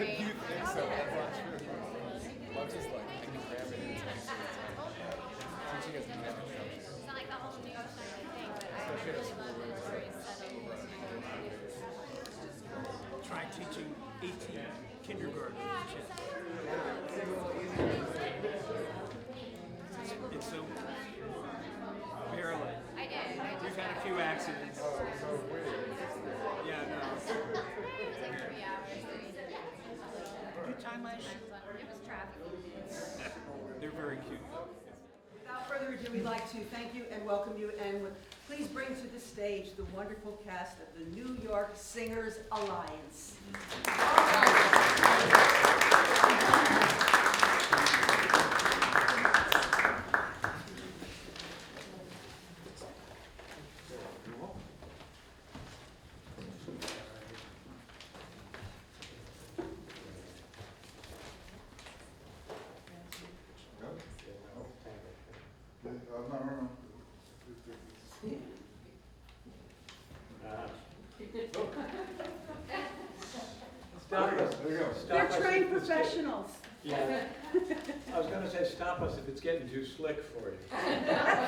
agree. You think so? That's true. Love just like I can grab it and teaching us never shows. It's not like the whole new shiny thing, but I really love it. It's very settled. Try teaching 18 kindergarten kids. It's so barely. I did. We've had a few accidents. Yeah, no. It was like 3 hours. Good time last It was traffic. They're very cute. Without further ado, we'd like to thank you and welcome you, and please bring to the stage the wonderful cast of the New York Singers Alliance. They're trained professionals. Yeah. I was gonna say, stop us if it's getting too slick for you.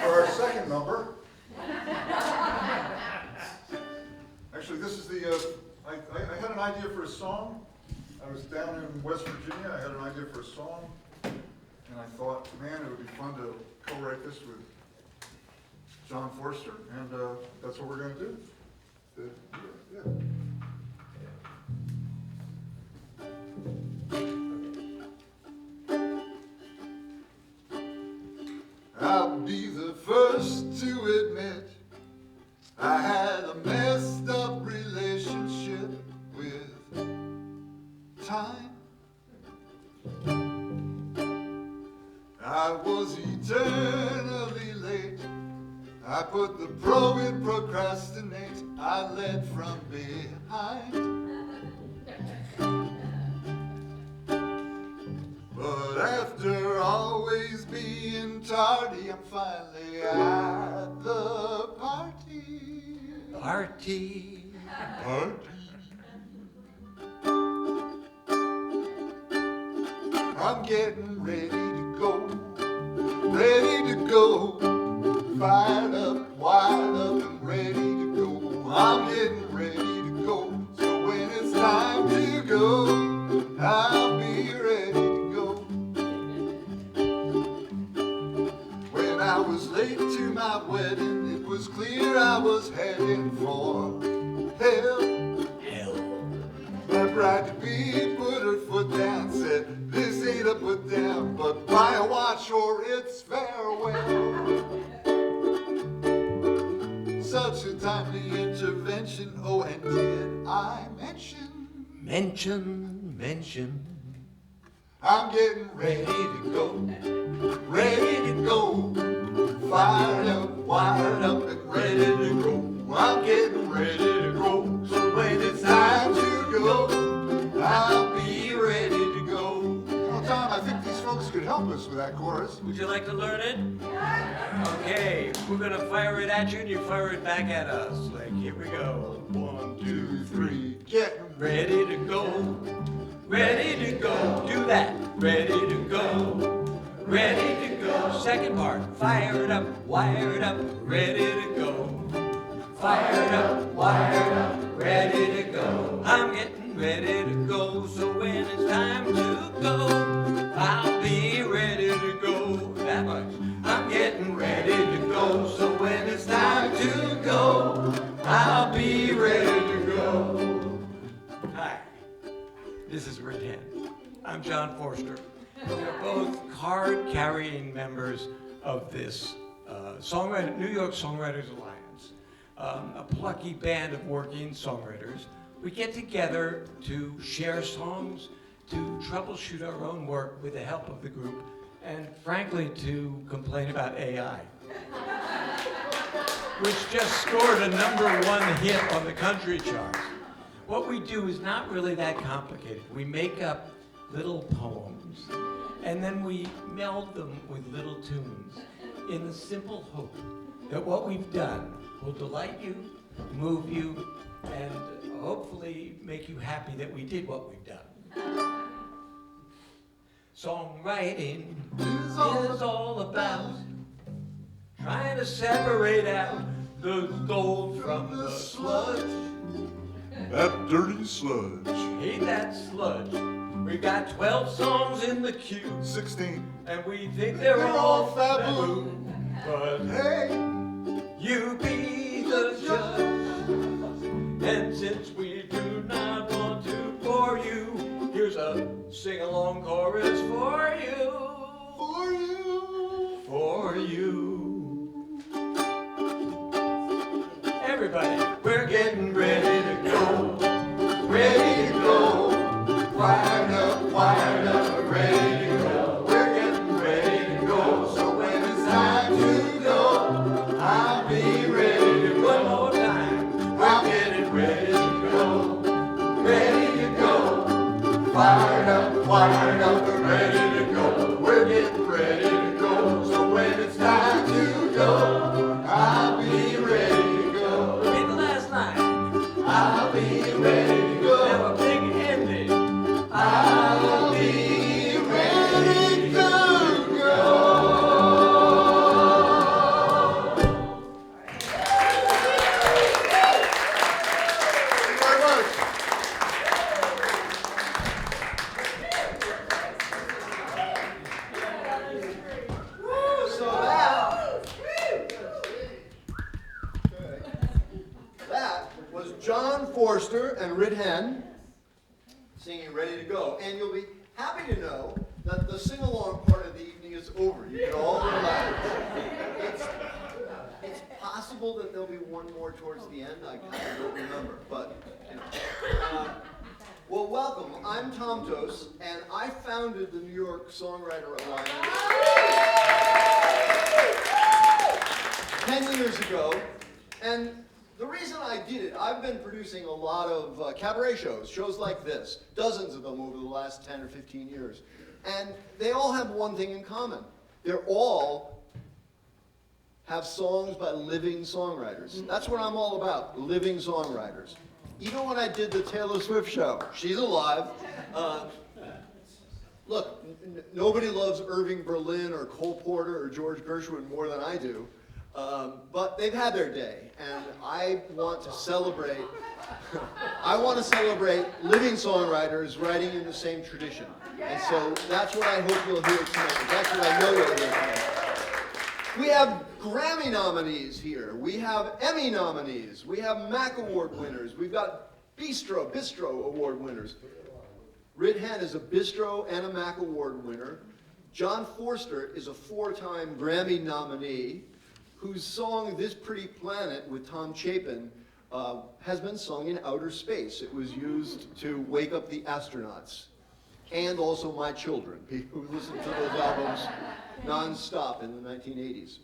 For our second number. Actually, this is the, I had an idea for a song. I was down in West Virginia, I had an idea for a song, and I thought, man, it would be fun to co-write this with John Forster, and that's what we're gonna do. Yeah. I'll be the first to admit I had a messed up relationship with time. I was eternally late. I put the pro in procrastinate. I led from behind. But after always being tardy, I'm finally at the party. Party. I'm getting ready to go. Ready to go. Fired up, wired up, and ready to go. I'm getting ready to go. So when it's time to go, I'll be ready to go. When I was late to my wedding, it was clear I was heading for hell. My bride-to-be put her foot down, said, this ain't a put down, but buy a watch or it's farewell. Such a timely intervention, oh, and did I mention, I'm getting ready to go, fired up, wired up, and ready to go. I'm getting ready to go, so when it's time to go, I'll be ready to go. Well, Tom, I think these folks could help us with that chorus. Would you like to learn it? Okay, we're gonna fire it at you and you fire it back at us. Like, here we go. 1, 2, 3. Get Ready to go. Ready to go. Do that. Ready to go. Ready to go. Second part. Fired up, wired up, ready to go. Fired up, wired up, ready to go. I'm getting ready to go, so when it's time to go, I'll be ready to go. That much. I'm getting ready to go, so when it's time to go, I'll be ready to go. Hi, this is Rick. I'm John Forster. We're both card-carrying members of this New York Songwriters Alliance, a plucky band of working songwriters. We get together to share songs, to troubleshoot our own work with the help of the group, and frankly, to complain about AI, which just scored a #1 hit on the country charts. What we do is not really that complicated. We make up little poems, and then we meld them with little tunes in the simple hope that what we've done will delight you, move you, and hopefully make you happy that we did what we've done. Songwriting is all about trying to separate out the gold from the sludge. That dirty sludge. Hate that sludge. We've got 12 songs in the queue, 16. and we think they're all faboo. But Hey, you be the judge. And since we do not want to bore you, here's a sing-along chorus for you. for you. For you. Everybody, we're getting ready to go. Ready to go. Wired up, ready to go. We're getting ready to go. So when it's time to go, I'll be ready to one more time. We're getting ready to go. Ready to go. Wired up, We're ready to go. We're getting ready to go. So when it's time to go, I'll be ready to go. repeat the last line. I'll be ready to go. Have a big ending. I'll be ready to go. Thank you very much. So that was John Forster and Rid Hen singing Ready to Go. And you'll be happy to know that the sing-along part of the evening is over. You can all relax. It's possible that there'll be one more towards the end. I don't remember, but you know. Well, welcome. I'm Tom Tos, and I founded the New York Songwriter Alliance 10 years ago, and the reason I did it, I've been producing a lot of cabaret shows like this, dozens of them over the last 10 or 15 years. And they all have one thing in common. They're all have songs by living songwriters. That's what I'm all about, living songwriters. Even when I did the Taylor Swift show, she's alive. Look, nobody loves Irving Berlin or Cole Porter or George Gershwin more than I do. But they've had their day, and I want to celebrate. I want to celebrate living songwriters writing in the same tradition, and so that's what I hope you'll hear tonight. That's what I know you'll hear tonight. We have Grammy nominees here. We have Emmy nominees. We have Mac Award winners. We've got Bistro Award winners. Rid Hen is a Bistro and a Mac Award winner. John Forster is a 4-time Grammy nominee, whose song "This Pretty Planet" with Tom Chapin has been sung in outer space. It was used to wake up the astronauts, and also my children, people who listened to those albums non-stop in the 1980s.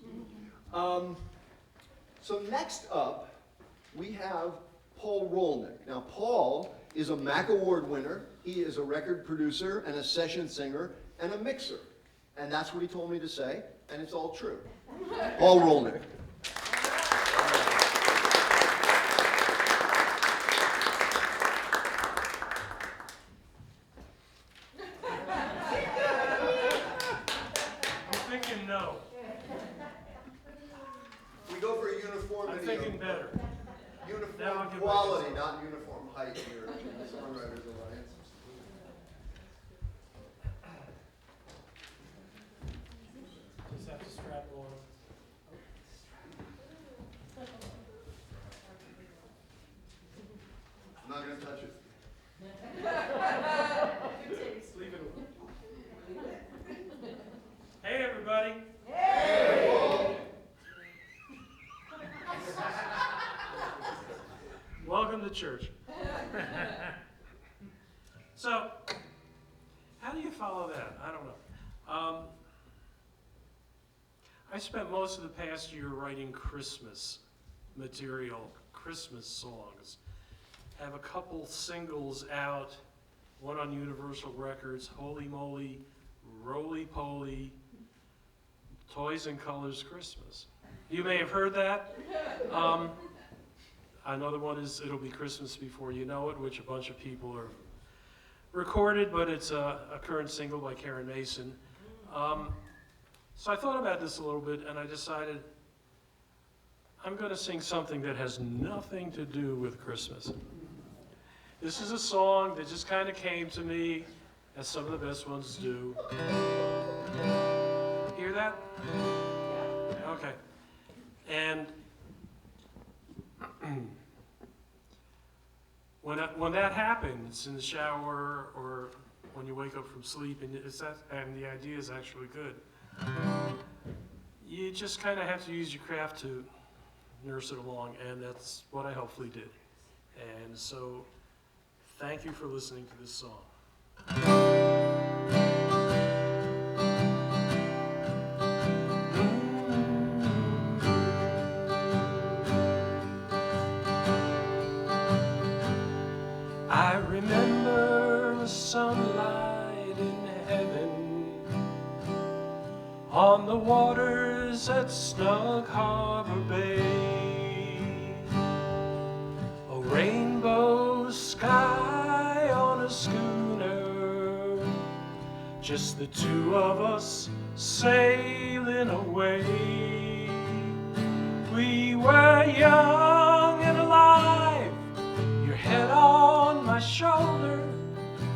So next up, we have Paul Rolnick. Now, Paul is a Mac Award winner. He is a record producer and a session singer and a mixer. And that's what he told me to say, and it's all true. Paul Rolnick. I'm thinking no. We go for uniformity. I'm thinking better. Now I'll Uniform give quality, not uniform height here in the Songwriters Alliance. Just have to strap on. I'm not going to touch it. Leave it. Hey, everybody. Welcome to church. So, how do you follow that? I don't know. I spent most of the past year writing Christmas material, Christmas songs. I have a couple singles out, one on Universal Records, Holy Moly, Roly Poly, Toys and Colors Christmas. You may have heard that. Another one is It'll Be Christmas Before You Know It, which a bunch of people are recorded, but it's a current single by Karen Mason. So I thought about this a little bit, and I decided I'm going to sing something that has nothing to do with Christmas. This is a song that just kind of came to me, as some of the best ones do. Hear that? Okay. And when that happens in the shower or when you wake up from sleep, and the idea is actually good, you just kind of have to use your craft to nurse it along, and that's what I hopefully did. And so, thank you for listening to this song. I remember the sunlight in heaven on the waters at Snug Harbor Bay, a rainbow sky on a schooner, just the two of us sailing away. We were young and alive, your head on my shoulder,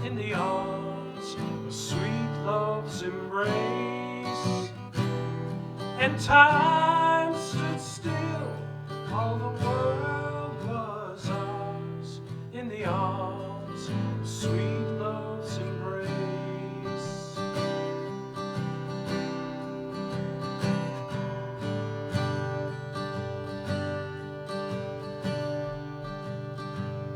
in the arms of sweet love's embrace. And time stood still, all the world was ours, in the arms of sweet love's embrace.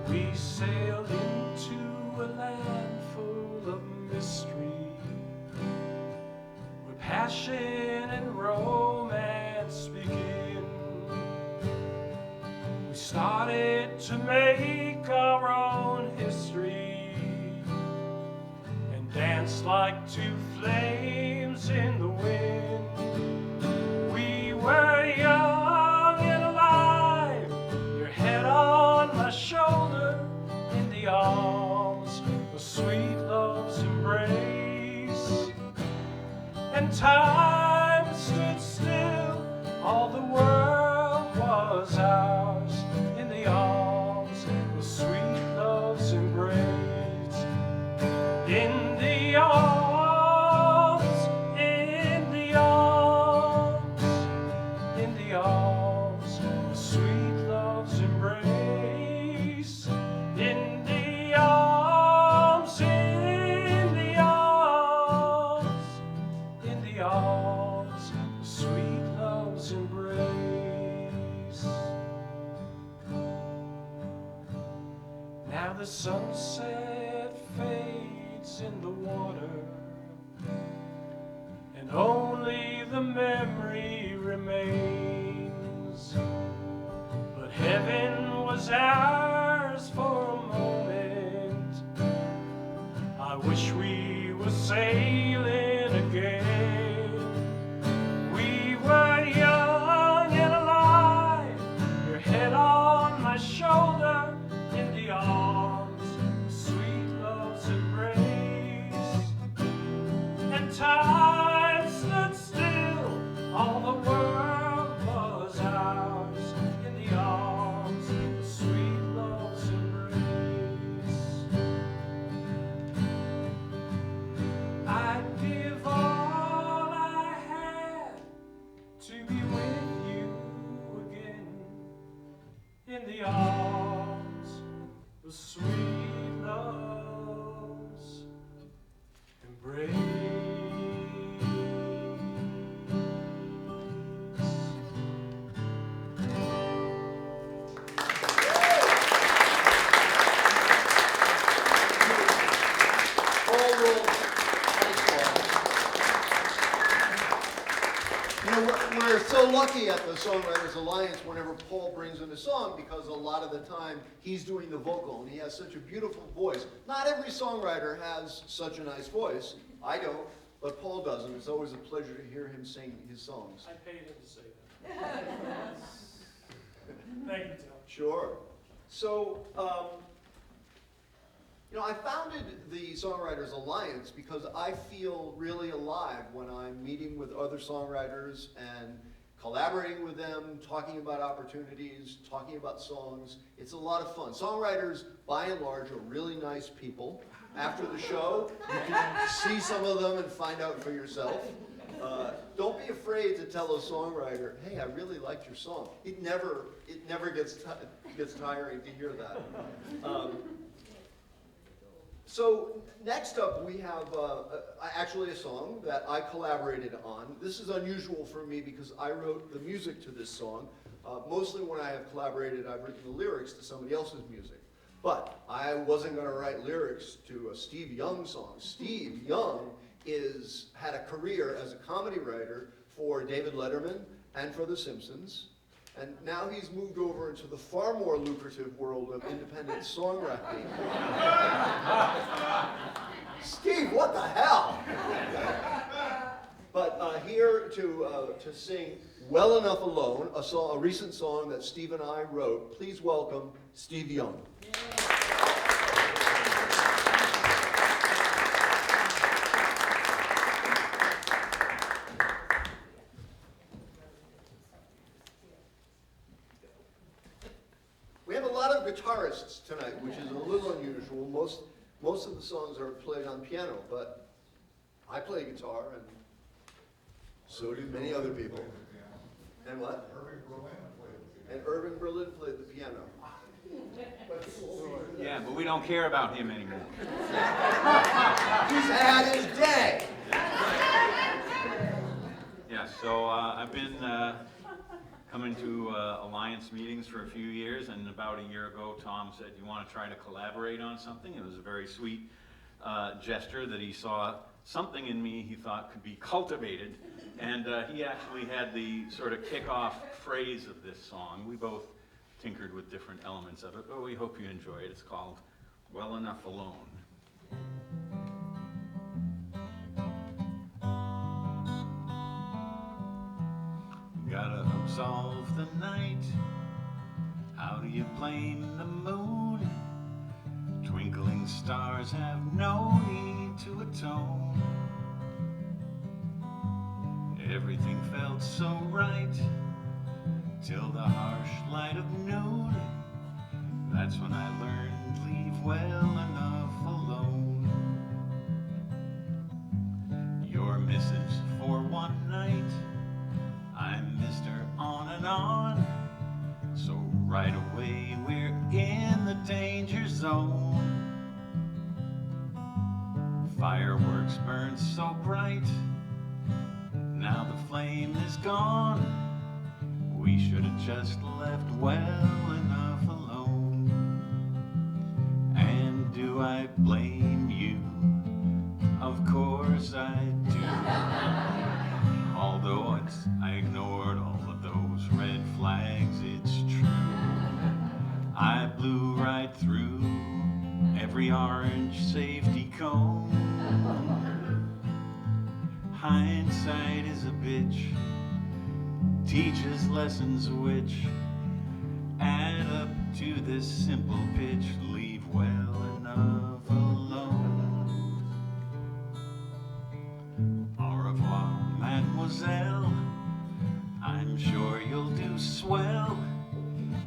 We sailed into a land full of mystery, where passion and romance begin. We started to make our own history and danced like two flames in the wind. We were young and alive, your head on my shoulder, in the arms of sweet love's embrace. And time stood still, all the world was ours, in the arms of sweet love's embrace. In the arms, in the arms, in the arms of sweet love's embrace. In the arms, in the arms, in the arms of sweet love's embrace. Now the sunset fades in the water, and only the memory remains. But heaven was ours for a moment. I wish we were sailing again. We were young and alive, your head on my shoulder, in the arms of sweet love's embrace. And time stood still, all the world was ours, in the arms of sweet love's embrace. I'd give all I had to be with you again, in the arms of sweet love's embrace. Paul Roll, thanks, Paul. You know, we're so lucky at the Songwriters Alliance whenever Paul brings in a song, because a lot of the time he's doing the vocal and he has such a beautiful voice. Not every songwriter has such a nice voice. I don't, but Paul does, and it's always a pleasure to hear him sing his songs. I paid him to say that. Thank you, Tom. Sure. So, You know, I founded the Songwriters Alliance because I feel really alive when I'm meeting with other songwriters and collaborating with them, talking about opportunities, talking about songs. It's a lot of fun. Songwriters, by and large, are really nice people. After the show, you can see some of them and find out for yourself. Don't be afraid to tell a songwriter, hey, I really liked your song. It never gets tiring to hear that. So next up we have actually a song that I collaborated on. This is unusual for me because I wrote the music to this song. Mostly when I have collaborated, I've written the lyrics to somebody else's music. But I wasn't going to write lyrics to a Steve Young song. Steve Young had a career as a comedy writer for David Letterman and for The Simpsons. And now he's moved over into the far more lucrative world of independent songwriting. Steve, what the hell? But here to sing Well Enough Alone, a recent song that Steve and I wrote. Please welcome Steve Young. We have a lot of guitarists tonight, which is a little unusual. Most of the songs are played on piano, but I play guitar, and so do many other people. And what? And Irving Berlin played the piano. Yeah, but we don't care about him anymore. He's had his day. Yeah, so I've been coming to Alliance meetings for a few years, and about a year ago, Tom said, "You want to try to collaborate on something?" It was a very sweet gesture that he saw something in me he thought could be cultivated, and he actually had the sort of kickoff phrase of this song. We both tinkered with different elements of it, but we hope you enjoy it. It's called Well Enough Alone. Gotta absolve the night. How do you blame the moon? Twinkling stars have no need to atone. Everything felt so right till the harsh light of noon. That's when I learned leave well enough alone. Your missives for one night, I'm Mr. On and On. So right away we're in the danger zone. Fireworks burn so bright, now the flame is gone. We should have just left well enough alone. And do I blame you? Of course I do. Although I ignored all of those red flags, it's true. I blew right through every orange safety cone. Hindsight is a bitch, teaches lessons which add up to this simple pitch: leave well enough alone. Au revoir, mademoiselle, I'm sure you'll do swell.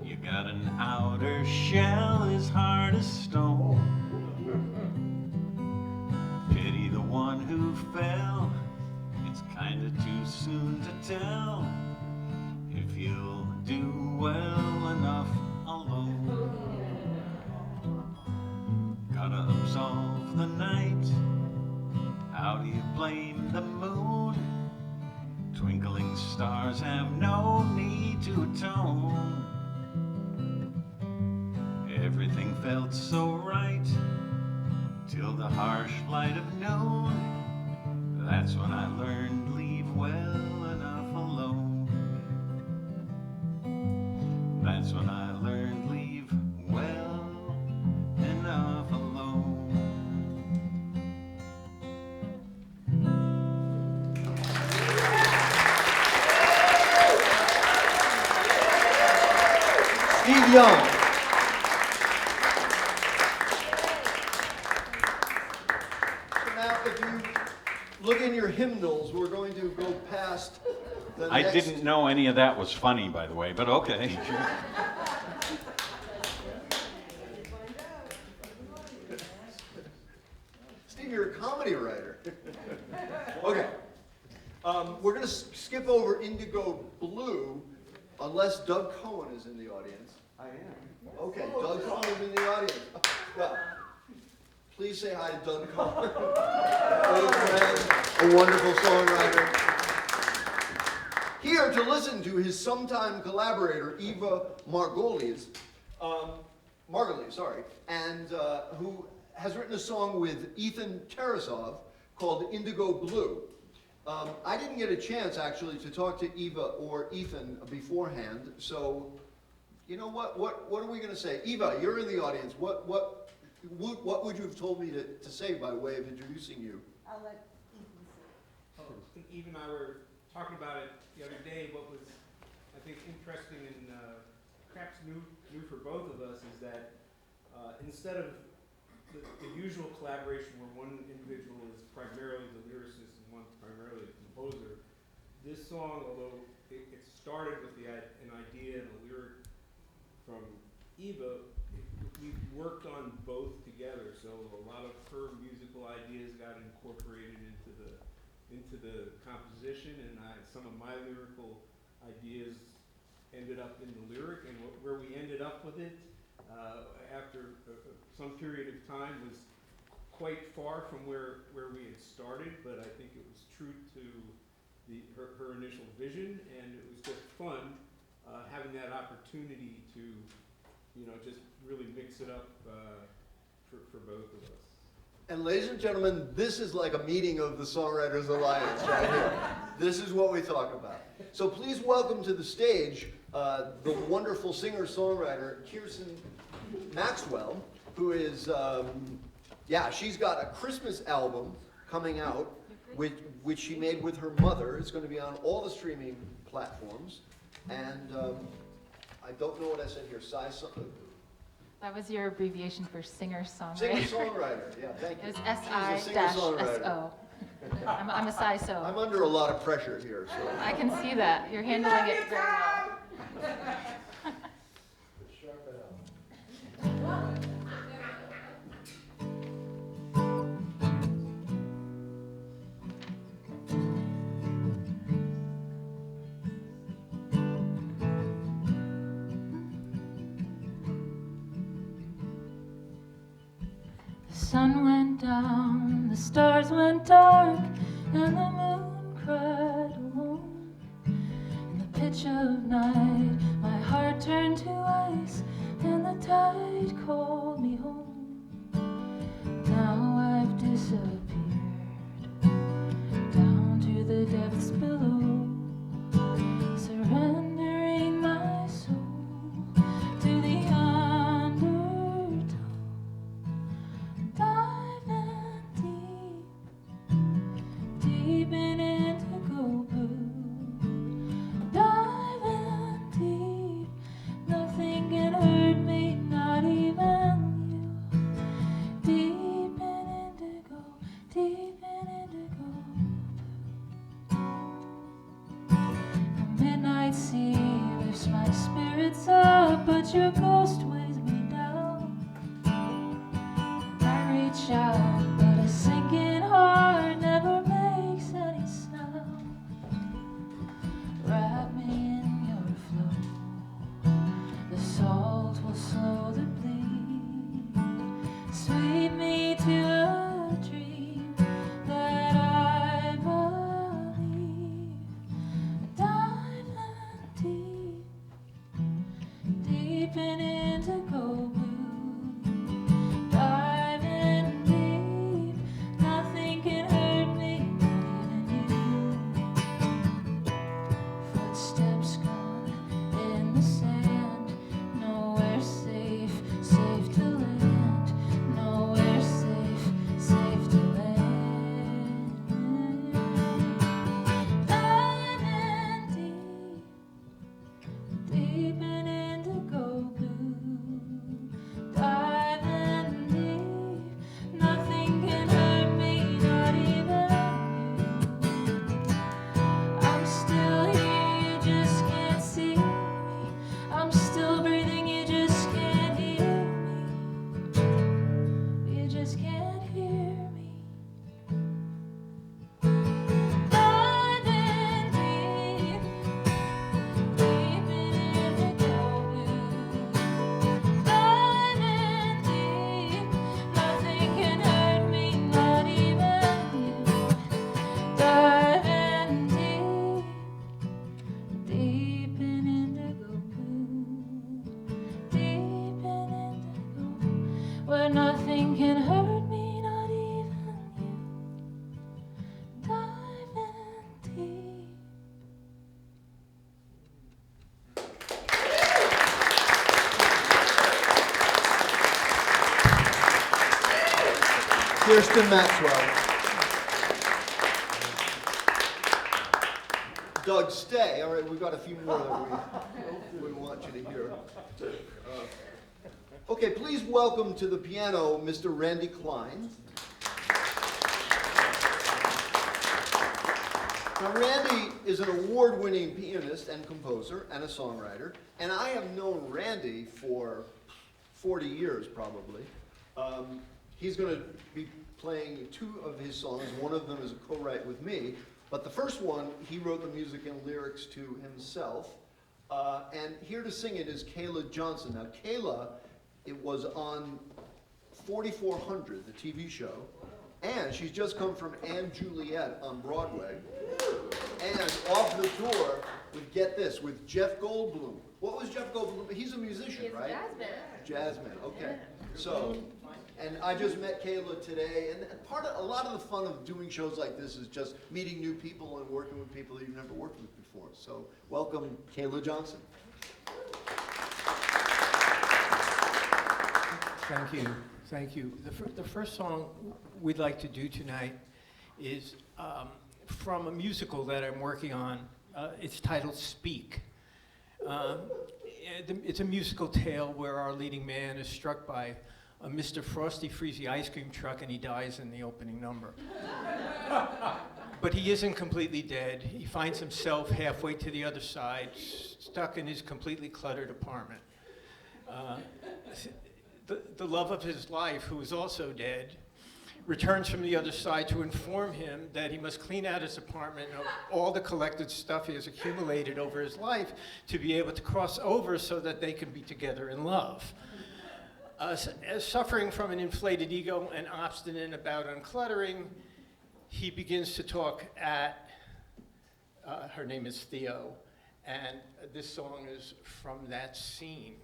You got an outer shell as hard as stone. Pity the one who fell, it's kinda too soon to tell if you'll do well enough alone. Gotta absolve the night. How do you blame the moon? Twinkling stars have no need to atone. Everything felt so right till the harsh light of noon. That's when I learned leave well enough alone. That's when I learned leave well enough alone. Steve Young. look in your hymnals. We're going to go past the I next. didn't know any of that was funny, by the way, but okay. Steve, you're a comedy writer. Okay. We're going to skip over Indigo Blue, unless Doug Cohen is in the audience. I am. Okay, Doug Cohen is in the audience. Yeah. Please say hi to Doug Cohen. Old friend, a wonderful songwriter. Here to listen to his sometime collaborator, Eva Margolies, and who has written a song with Ethan Tarasov called Indigo Blue. I didn't get a chance, actually, to talk to Eva or Ethan beforehand, so you know what are we going to say? Eva, you're in the audience. What would you have told me to say by way of introducing you? I'll let Ethan say. Oh, Eve and I were talking about it the other day. What was, I think, interesting and perhaps new for both of us is that instead of the usual collaboration where one individual is primarily the lyricist and one's primarily the composer, this song, although it started with an idea and a lyric from Eva, we worked on both together. So a lot of her musical ideas got incorporated into the composition, and some of my lyrical ideas ended up in the lyric, and where we ended up with it after some period of time was quite far from where we had started, but I think it was true to her initial vision, and it was just fun having that opportunity to, just really mix it up for both of us. And ladies and gentlemen, this is like a meeting of the Songwriters Alliance right here. This is what we talk about. So please welcome to the stage the wonderful singer-songwriter Kirsten Maxwell, who is, she's got a Christmas album coming out, which she made with her mother. It's going to be on all the streaming platforms. And I don't know what I said here. That was your abbreviation for singer-songwriter. Singer-songwriter, yeah, thank you. It was She's a singer-songwriter. SI-SO. I'm a SI-SO. I'm under a lot of pressure here, so. I can see that. You're handling it very well. The sun went down, the stars went dark, and the moon cried alone. In the pitch of night, my heart turned to ice, and the tide called me home. Now I've disappeared down to the depths below, surrendering my soul to the undertow. Diving deep in indigo blue. Diving deep, nothing can hurt me, not even you. Deep in indigo blue. The midnight sea lifts my spirits up, but your ghost weighs me down. I reach out, but a sinking heart never makes any sound. Wrap me in your flow, the salt will slowly bleed. Sweep me to a dream that I believe. Diving deep in indigo blue. Diving deep, nothing can hurt me, not even you. Footsteps gone in the sand, nowhere safe to land, nowhere others can't hear me. Diving deep, deep in indigo blue. Diving deep, nothing can hurt me, not even you. Diving deep, deep in indigo blue. Deep in indigo, where nothing can hurt me, not even you. Diving deep. Kirsten Maxwell. Doug, stay. All right, we've got a few more that we want you to hear. Okay, please welcome to the piano Mr. Randy Klein. Now, Randy is an award-winning pianist and composer and a songwriter, and I have known Randy for 40 years, probably. He's going to be playing two of his songs. One of them is a co-write with me, but the first one, he wrote the music and lyrics to himself. And here to sing it is Kayla Johnson. Now, Kayla, it was on 4400, the TV show, and she's just come from & Juliet on Broadway. And off the door, get this, with Jeff Goldblum. What was Jeff Goldblum? He's a musician, right? Jazzman, okay. So, and I just met Kayla today, and a lot of the fun of doing shows like this is just meeting new people and working with people that you've never worked with before. So, welcome, Kayla Johnson. Thank you, thank you. The first song we'd like to do tonight is from a musical that I'm working on. It's titled Speak. It's a musical tale where our leading man is struck by a Mr. Frosty Freezy ice cream truck and he dies in the opening number. But he isn't completely dead. He finds himself halfway to the other side, stuck in his completely cluttered apartment. The love of his life, who is also dead, returns from the other side to inform him that he must clean out his apartment of all the collected stuff he has accumulated over his life to be able to cross over so that they can be together in love. As suffering from an inflated ego and obstinate about uncluttering, he begins to talk at, her name is Theo, and this song is from that scene.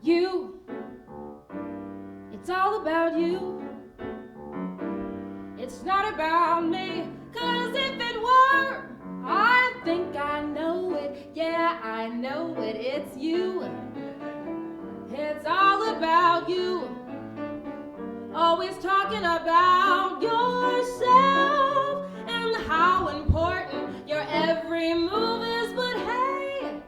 You, it's all about you. It's not about me, 'cause if it were, I think I know it. Yeah, I know it, it's you. It's all about you. Always talking about yourself and how important your every move is. But hey,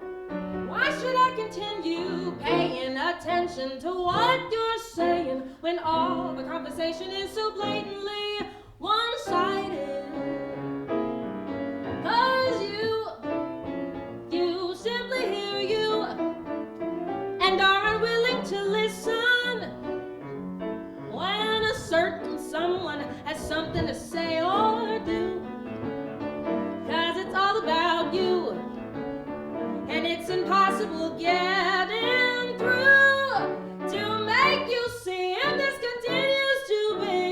why should I continue paying attention to what you're saying when all the conversation is so blatantly one-sided? 'Cause you simply hear you and aren't willing to listen when a certain someone has something to say or do. 'Cause it's all about you, and it's impossible getting through to make you see if this continues to be.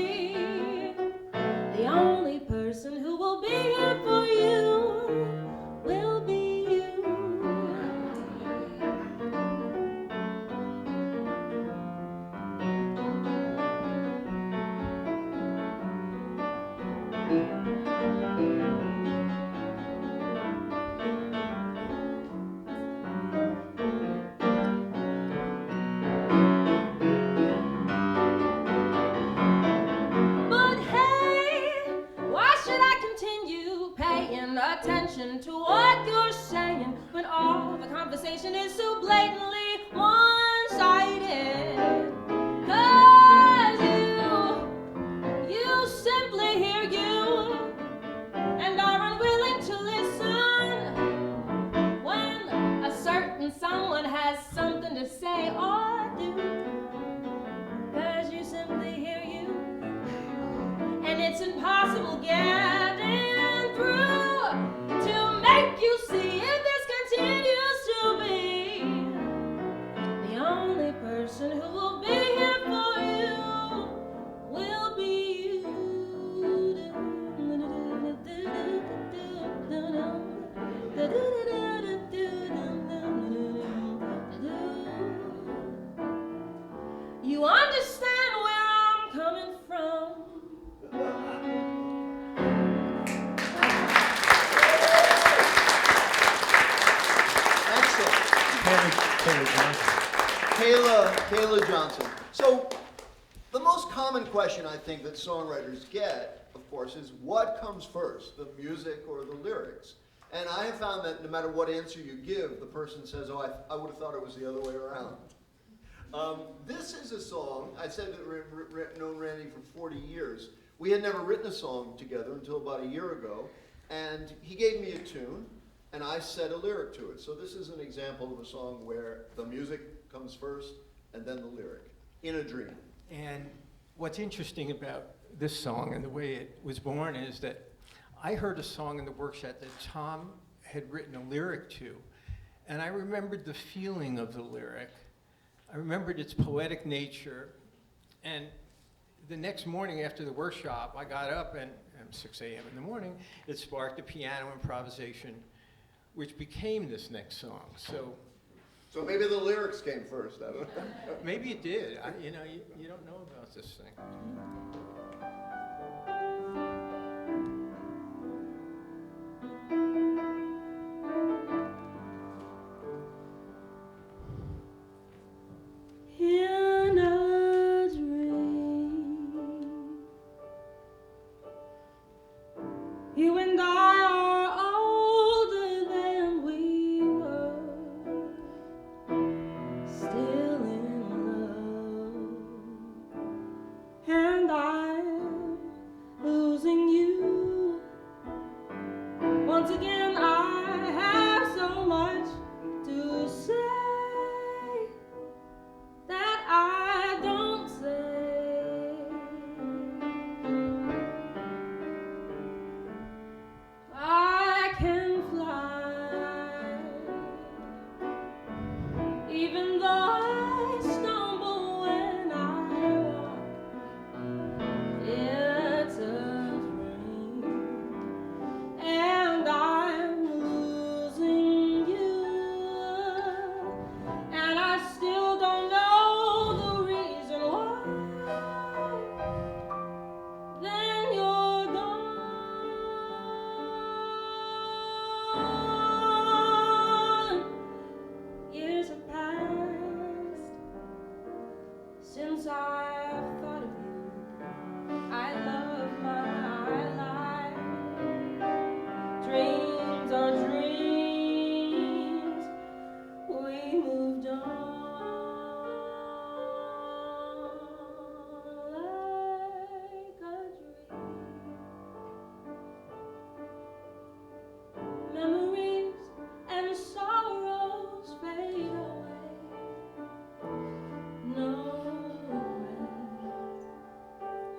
The only person who will be here for you will be you. But hey, why should I continue paying attention to what you're saying when all the conversation is so blatantly one-sided? 'Cause it's impossible getting through to make you see if this continues to be the only person who will be here for you will be you. You understand where I'm coming from? Kayla Johnson. So, the most common question I think that songwriters get, of course, is what comes first, the music or the lyrics? And I have found that no matter what answer you give, the person says, oh, I would have thought it was the other way around. This is a song, I said that I've known Randy for 40 years. We had never written a song together until about a year ago, and he gave me a tune, and I said a lyric to it. So this is an example of a song where the music comes first, and then the lyric, In a Dream. And what's interesting about this song and the way it was born is that I heard a song in the workshop that Tom had written a lyric to, and I remembered the feeling of the lyric. I remembered its poetic nature, and the next morning after the workshop, I got up and at 6 a.m. in the morning, it sparked a piano improvisation, which became this next song. So maybe the lyrics came first. I don't know. Maybe it did. You don't know about this thing. In a dream, you and I are older than we were, still in love, and I'm losing you. Once again, I have so much to say that I don't say. I can fly, even though I stumble when I walk. It's a dream, and I'm losing you, and I still don't know the reason why. Then you're gone. Years have passed since I've thought of you. I love my life. Dreams are dreams. We moved on like a dream. Memories and sorrows fade away. No regret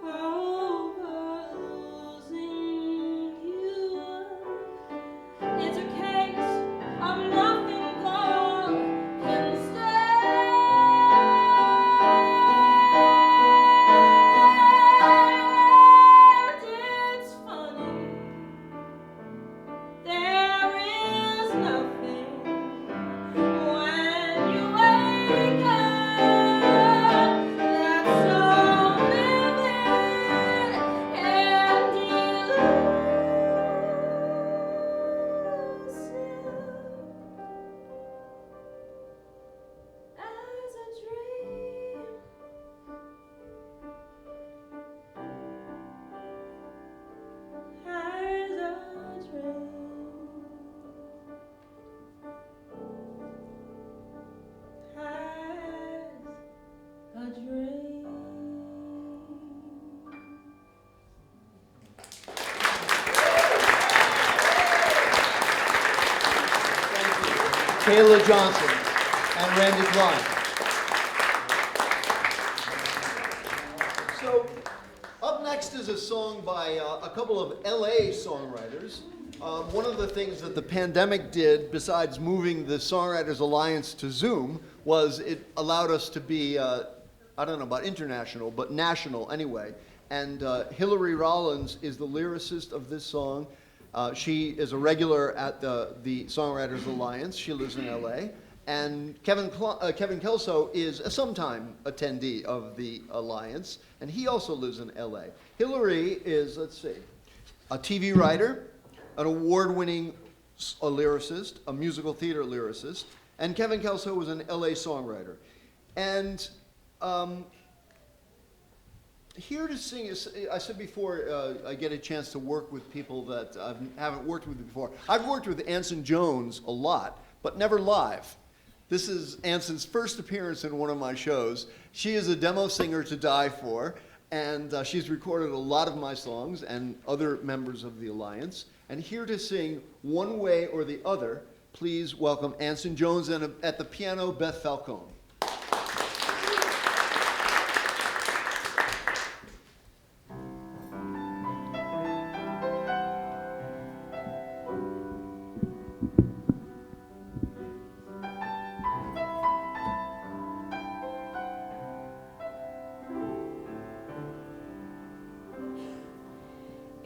over losing you. It's a case of nothing more can stand. It's funny, there is nothing when you wake up that's so vivid and elusive as a dream. As a dream. As a dream. Kayla Johnson and Randy Klein. So, up next next is a song by a couple of LA songwriters. One of the things that the pandemic did, besides moving the Songwriters Alliance to Zoom, was it allowed us to be, I don't know about international, but national anyway. And Hillary Rollins is the lyricist of this song. She is a regular at the Songwriters Alliance. She lives in LA. And Kevin Kelso is a sometime attendee of the Alliance, and he also lives in LA. Hillary is, let's see, a TV writer, an award-winning lyricist, a musical theater lyricist, and Kevin Kelso was an LA songwriter. And here to sing is, I said before, I get a chance to work with people that I haven't worked with before. I've worked with Anson Jones a lot, but never live. This is Anson's first appearance in one of my shows. She is a demo singer to die for, and she's recorded a lot of my songs and other members of the Alliance. And here to sing One Way or the Other, please welcome Anson Jones and at the piano, Beth Falcone.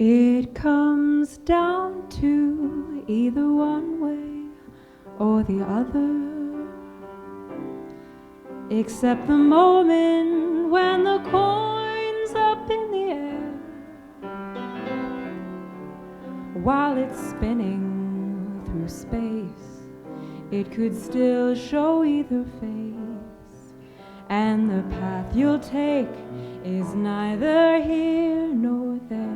It comes down to either one way or the other, except the moment when the coin's up in the air. While it's spinning through space, it could still show either face, and the path you'll take is neither here nor there.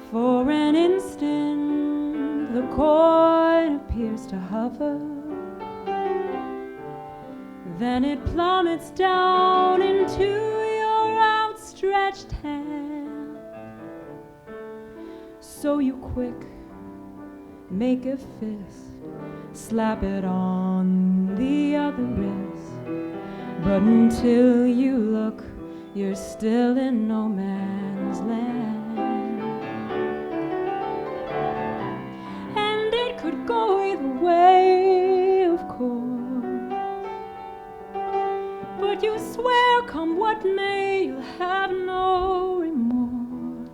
For an instant, the coin appears to hover, then it plummets down into your outstretched hand. So you quick make a fist, slap it on the other wrist, but until you look, you're still in no man's land. And it could go either way, of course, but you swear, come what may, you'll have no remorse,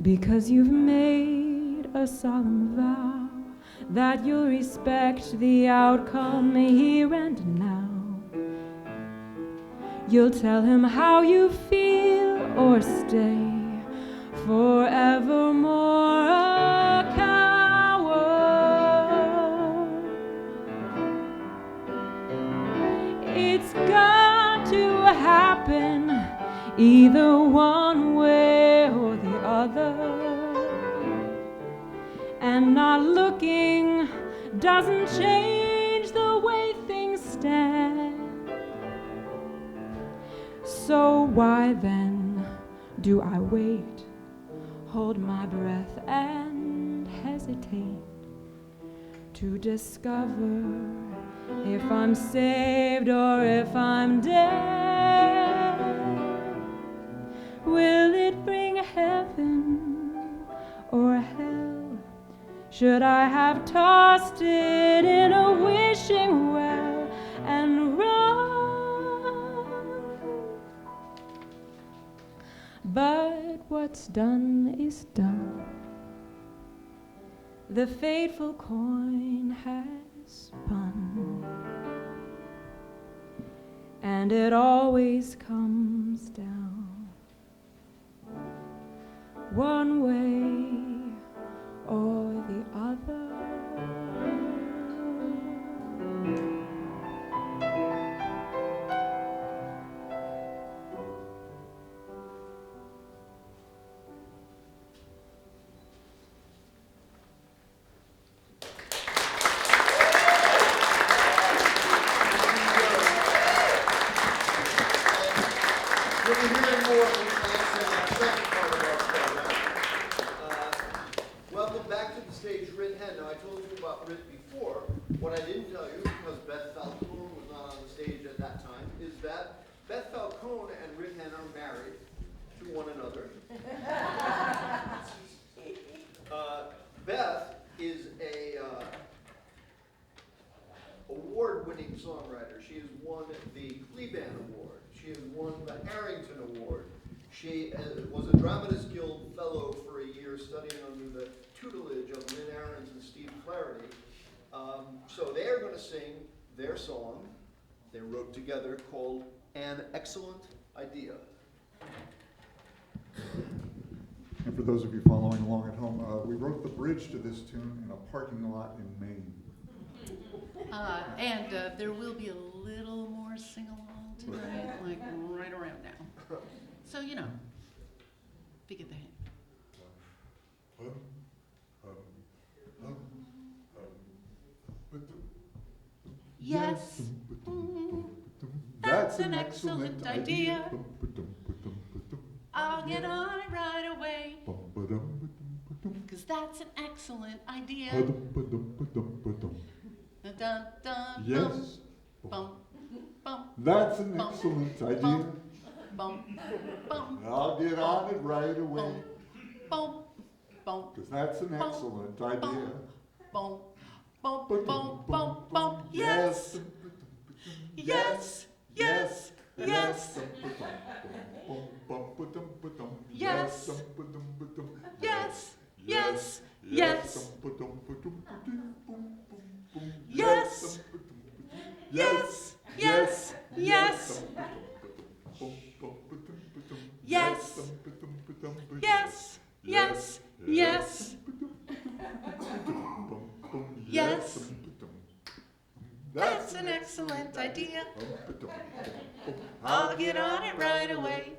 because you've made a solemn vow that you'll respect the outcome here and now. You'll tell him how you feel or stay forevermore a coward. It's got to happen either one way or the other, and not looking doesn't change the way things stand. So why then do I wait, hold my breath and hesitate to discover if I'm saved or if I'm dead? Will it bring heaven or hell? Should I have tossed it in a wishing well and run? But what's done is done. The fateful coin has spun, and it always comes down one way or the other. We'll be hearing more from Anson in the second part of our program. Welcome back to the stage, Rit Hen. Now, I told you about Rit before. What I didn't tell you, because Beth Falcone was not on the stage at that time is that Beth Falcone and Rick Henn are married to one another. Beth is a award-winning songwriter. She has won the Cleban Award. She has won the Harrington Award. She was a Dramatists Guild Fellow for a year, studying under the tutelage of Lynn Ahrens and Steve Clarity. So they are going to sing their song they wrote together called An Excellent Idea. And for those of you following along at home, we wrote the bridge to this tune in a parking lot in Maine. And there will be a little more sing-along tonight, like right around now. So, you know, if you get the hint. Yes, that's an excellent idea. I'll get on it right away. 'Cause that's an excellent idea. Dun, dun, dun, Yes, bum, bum, that's an bum, excellent idea. bum, bum, bum, I'll get on it right away. bum, bum, Because that's an excellent idea. bum, bum, bum, bum, bum. Yes, yes, yes, yes. Yes. Yes. Yes. Yes. Yes. Yes. Yes. Yes. Yes. Yes. Yes. Yes. Yes. That's an excellent idea. I'll get on it right away.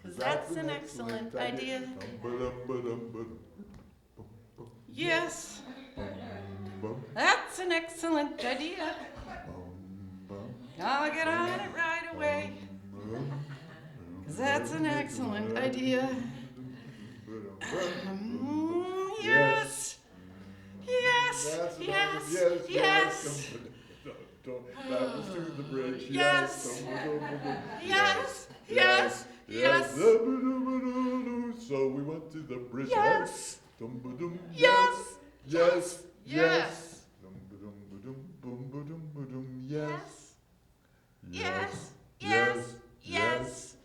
'Cause that's an excellent idea. Yes. That's an excellent idea. I'll get on it right away. 'Cause that's an excellent idea. Yes. Yes. Yes. Yes. That was to the bridge. Yes. Yes. Yes. Yes. So we went to the bridge. Yes. Yes. Yes. Yes. Yes. Yes. Yes. Yes. Yes.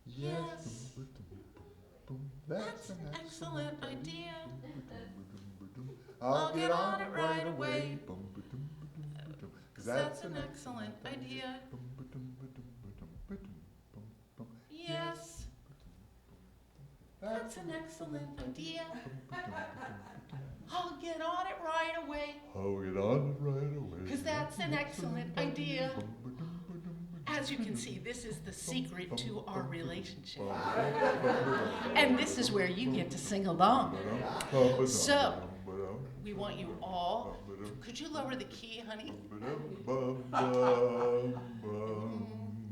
Yes. That's an excellent idea. I'll get on it right away. 'Cause that's an excellent idea. Yes. That's an excellent idea. I'll get on it right away. I'll get on it right away. 'Cause that's an excellent idea. As you can see, this is the secret to our relationship. And this is where you get to sing along. So, we want you all. Could you lower the key, honey?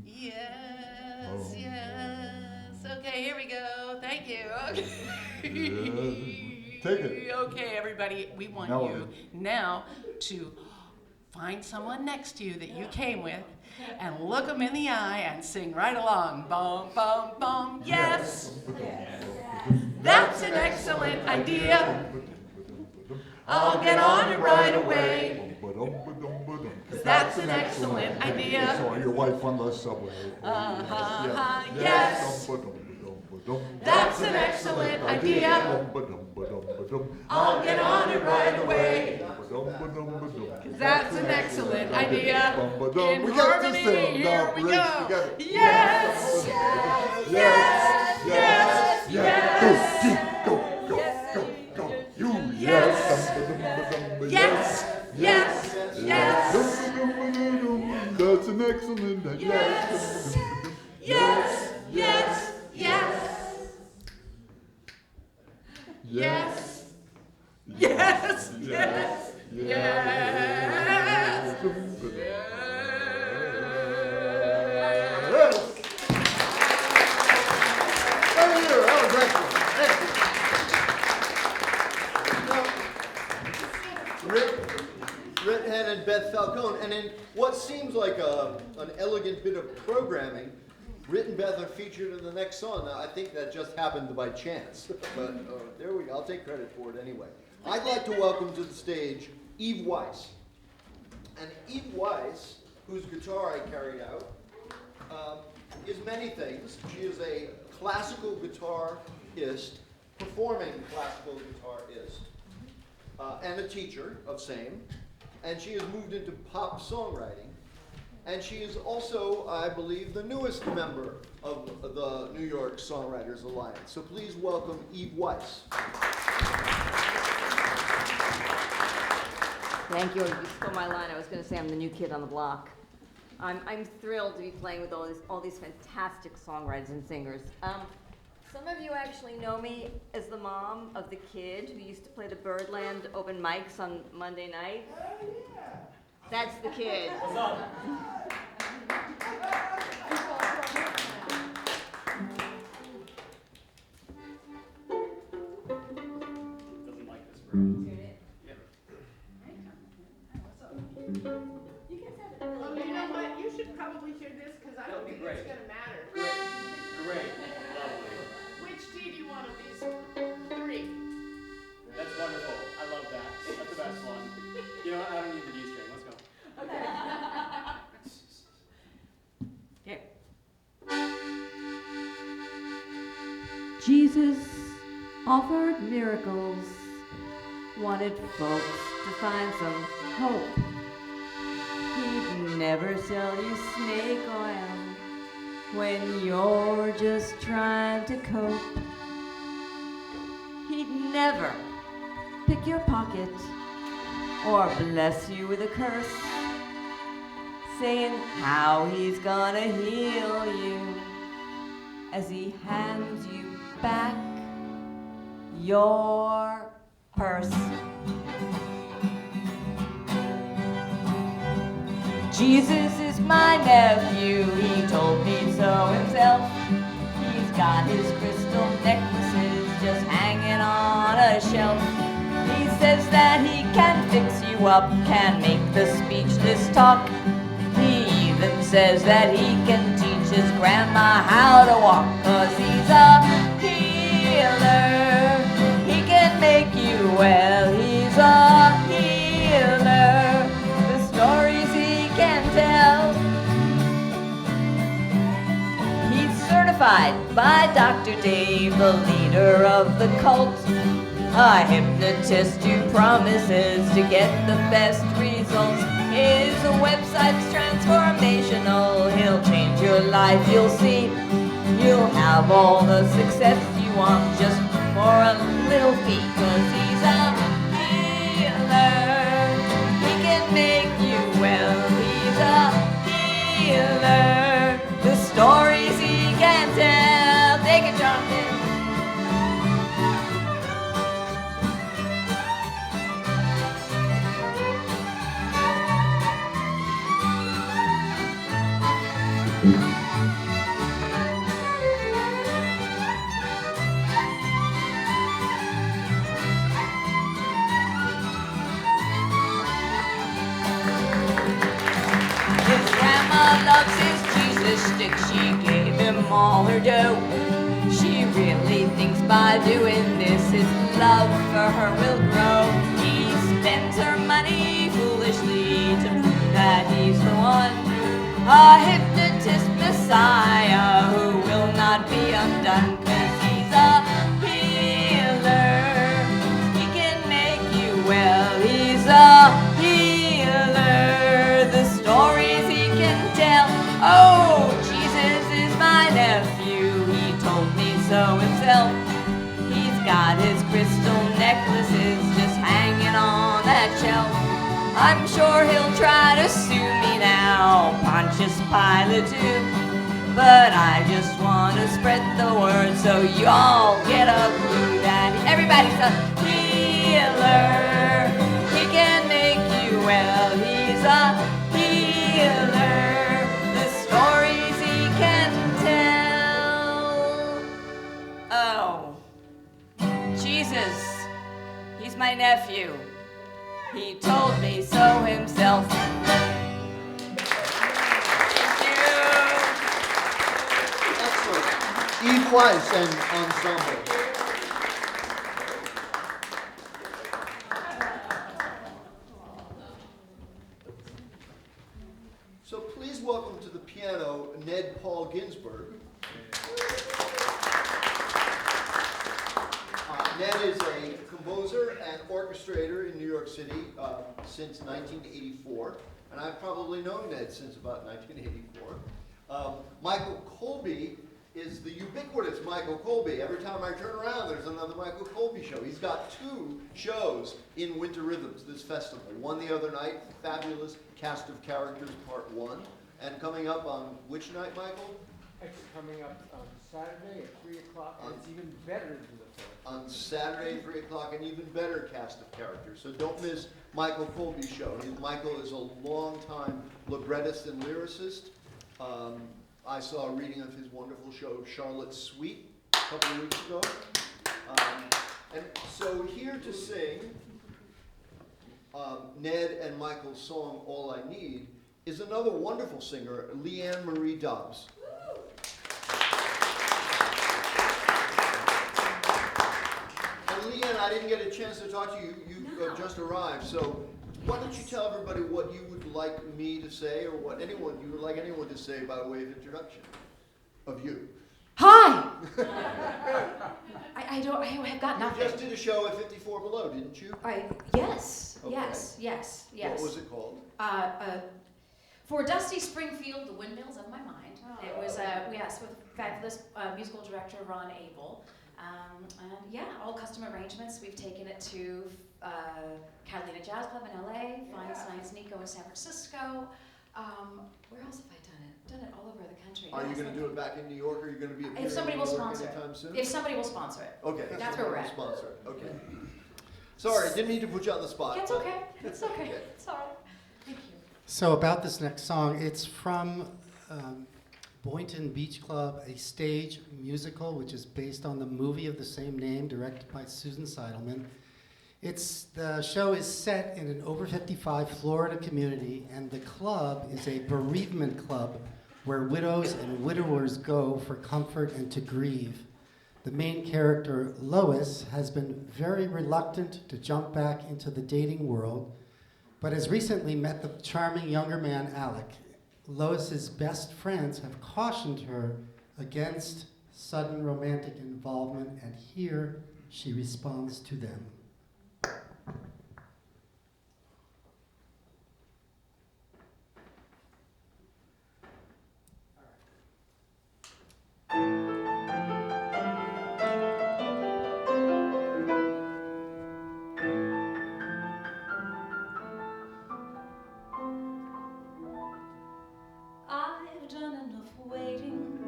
Yes, yes. Okay, here we go. Thank you. Okay. Take it. Okay, everybody, we want Now you now to find someone next to you that you came with and look them in the eye and sing right along. Bum, bum, bum. Yes. That's an excellent idea. I'll get on it right away. 'Cause that's an excellent idea. So your wife on the subway. Yes. That's an excellent idea. I'll get on it right away. 'Cause that's an excellent idea. In We got to harmony, sing here the we bridge go. together. Yes. Yes. Yes. Yes. Go, go, go, go. You, Yes. Yes. Yes. Yes. That's an excellent idea. Yes. Yes. Yes. Yes. Yes. Yes. Yes. Yes. Thank you. That was excellent. Thank you. Now, Rick Henn and Beth Cohn. And in what seems like an elegant bit of programming, Britt and Beth are featured in the next song. Now, I think that just happened by chance, but there we go. I'll take credit for it anyway. I'd like to welcome to the stage Eve Weiss. And Eve Weiss, whose guitar I carried out, is many things. She is a classical guitarist, performing classical guitarist, and a teacher of same. And she has moved into pop songwriting. And she is also, I believe, the newest member of the New York Songwriters Alliance. So please welcome Eve Weiss. Thank you. You stole my line. I was going to say I'm the new kid on the block. I'm thrilled to be playing with all these fantastic songwriters and singers. Some of you actually know me as the mom of the kid who used to play the Birdland open mics on Monday night. That's the kid. Oh, you know what? You should probably hear this because I don't think it's going to matter. Great. Lovely. Which G do you want of these three? That's wonderful. I love that. That's the best one. You know what? I don't need the D string. Let's go. Okay. Jesus offered miracles, wanted folks to find some hope. He'd never sell you snake oil when you're just trying to cope. He'd never pick your pocket or bless you with a curse, saying how he's gonna heal you as he hands you back your purse. Jesus is my nephew, he told me so himself. He's got his crystal necklaces just hanging on a shelf. He says that he can fix you up, can make the speechless talk. He even says that he can teach his grandma how to walk, 'cause he's a healer. He can make you well, he's a healer. The stories he can tell. He's certified by Dr. Dave, the leader of the cult. A hypnotist who promises to get the best results. His website's transformational. He'll change your life, you'll see. You'll have all the success you want just for a little fee. 'Cause he's a healer. He can make you well. He's a healer. The stories he can tell. Take it, Jonathan. Loves his Jesus stick, she gave him all her dough. She really thinks by doing this his love for her will grow. He spends her money foolishly to prove that he's the one. A hypnotist messiah who will not be undone. 'Cause he's a healer. He can make you well. He's a healer. The stories he can tell. Oh, Jesus is my nephew, he told me so himself. He's got his crystal necklaces just hanging on that shelf. I'm sure he'll try to sue me now, Pontius Pilate too. But I just want to spread the word so you all get a clue that everybody's a healer. He can make you well, he's a healer. Stories he can tell. Oh, Jesus, he's my nephew. He told me so himself. Weiss and Ensemble. So please welcome to the piano Ned Paul Ginsberg. Ned is a composer and orchestrator in New York City since 1984, and I've probably known Ned since about 1984. Michael Colby is the ubiquitous Michael Colby. Every time I turn around, there's another Michael Colby show. He's got 2 shows in Winter Rhythms, this festival. One the other night, fabulous Cast of Characters Part 1, and coming up on which night, Michael? It's coming up on Saturday at 3 o'clock, and it's even better than the first. On Saturday, 3 o'clock, an even better cast of characters. So don't miss Michael Colby's show. Michael is a long-time librettist and lyricist. I saw a reading of his wonderful show, Charlotte's Suite, a couple of weeks ago. And so here to sing Ned and Michael's song, All I Need, is another wonderful singer, Leanne Marie Dobbs. Leanne, I didn't get a chance to talk to you. You just arrived, so why don't you tell everybody what you would like me to say, or what you would like anyone to say by way of introduction of you? Hi! I have got nothing. You just did a show at 54 Below, didn't you? Yes, Okay. yes. What was it called? For Dusty Springfield, The Windmills of My Mind. It was, with fabulous musical director Ron Abel. And yeah, all custom arrangements. We've taken it to Catalina Jazz Club in LA, Fine Science Nico in San Francisco. Where else have I done it? Done it all over the country. Are you going to do it back in New York, or are you going to be appearing If somebody in will New York sponsor it. anytime soon? If somebody will sponsor it. Okay. That's where we're at. Sponsor it. Okay. Sorry, didn't mean to put you on the spot. It's okay. It's okay. It's all right. Thank you. So about this next song, it's from Boynton Beach Club, a stage musical which is based on the movie of the same name, directed by Susan Seidelman. The show is set in an over 55 Florida community, and the club is a bereavement club where widows and widowers go for comfort and to grieve. The main character, Lois, has been very reluctant to jump back into the dating world, but has recently met the charming younger man, Alec. Lois's best friends have cautioned her against sudden romantic involvement, and here she responds to them. I've done enough waiting.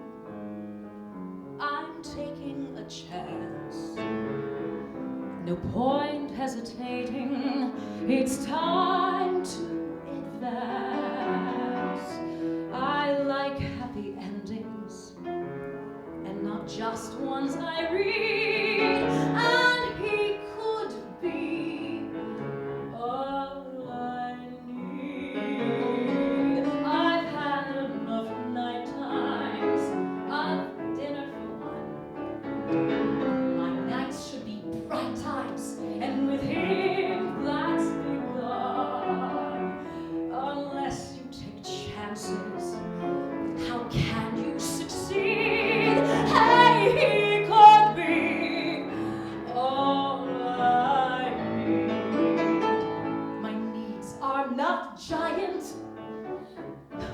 I'm taking a chance. No point hesitating. It's time to advance. I like happy endings, and not just ones I read. And he could be all I need. I've had enough night times of dinner for one. My nights should be bright times, and with him that's begun. Unless you take chances, how can you succeed? Hey, he could be all I need. My needs are not giant,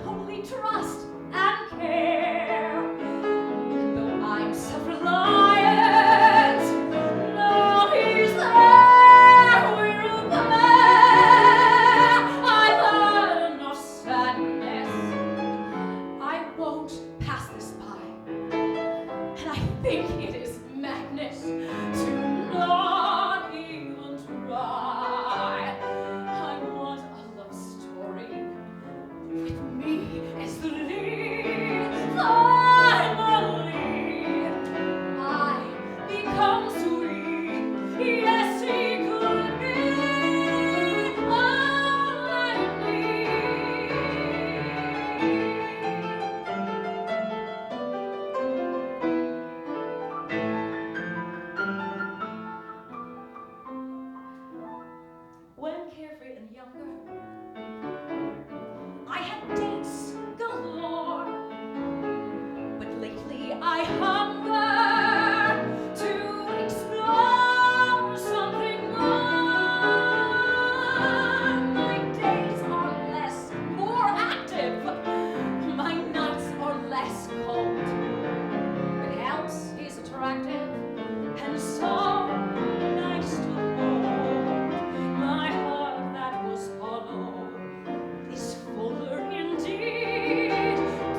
only trust and care. Though I'm self-reliant, no, he's there, we're a pair. I've had enough sadness, I won't pass this by. And I think it is madness to not even try. I want a love story with me as the lead. Finally, I become sweet. Yes, he could be all I need.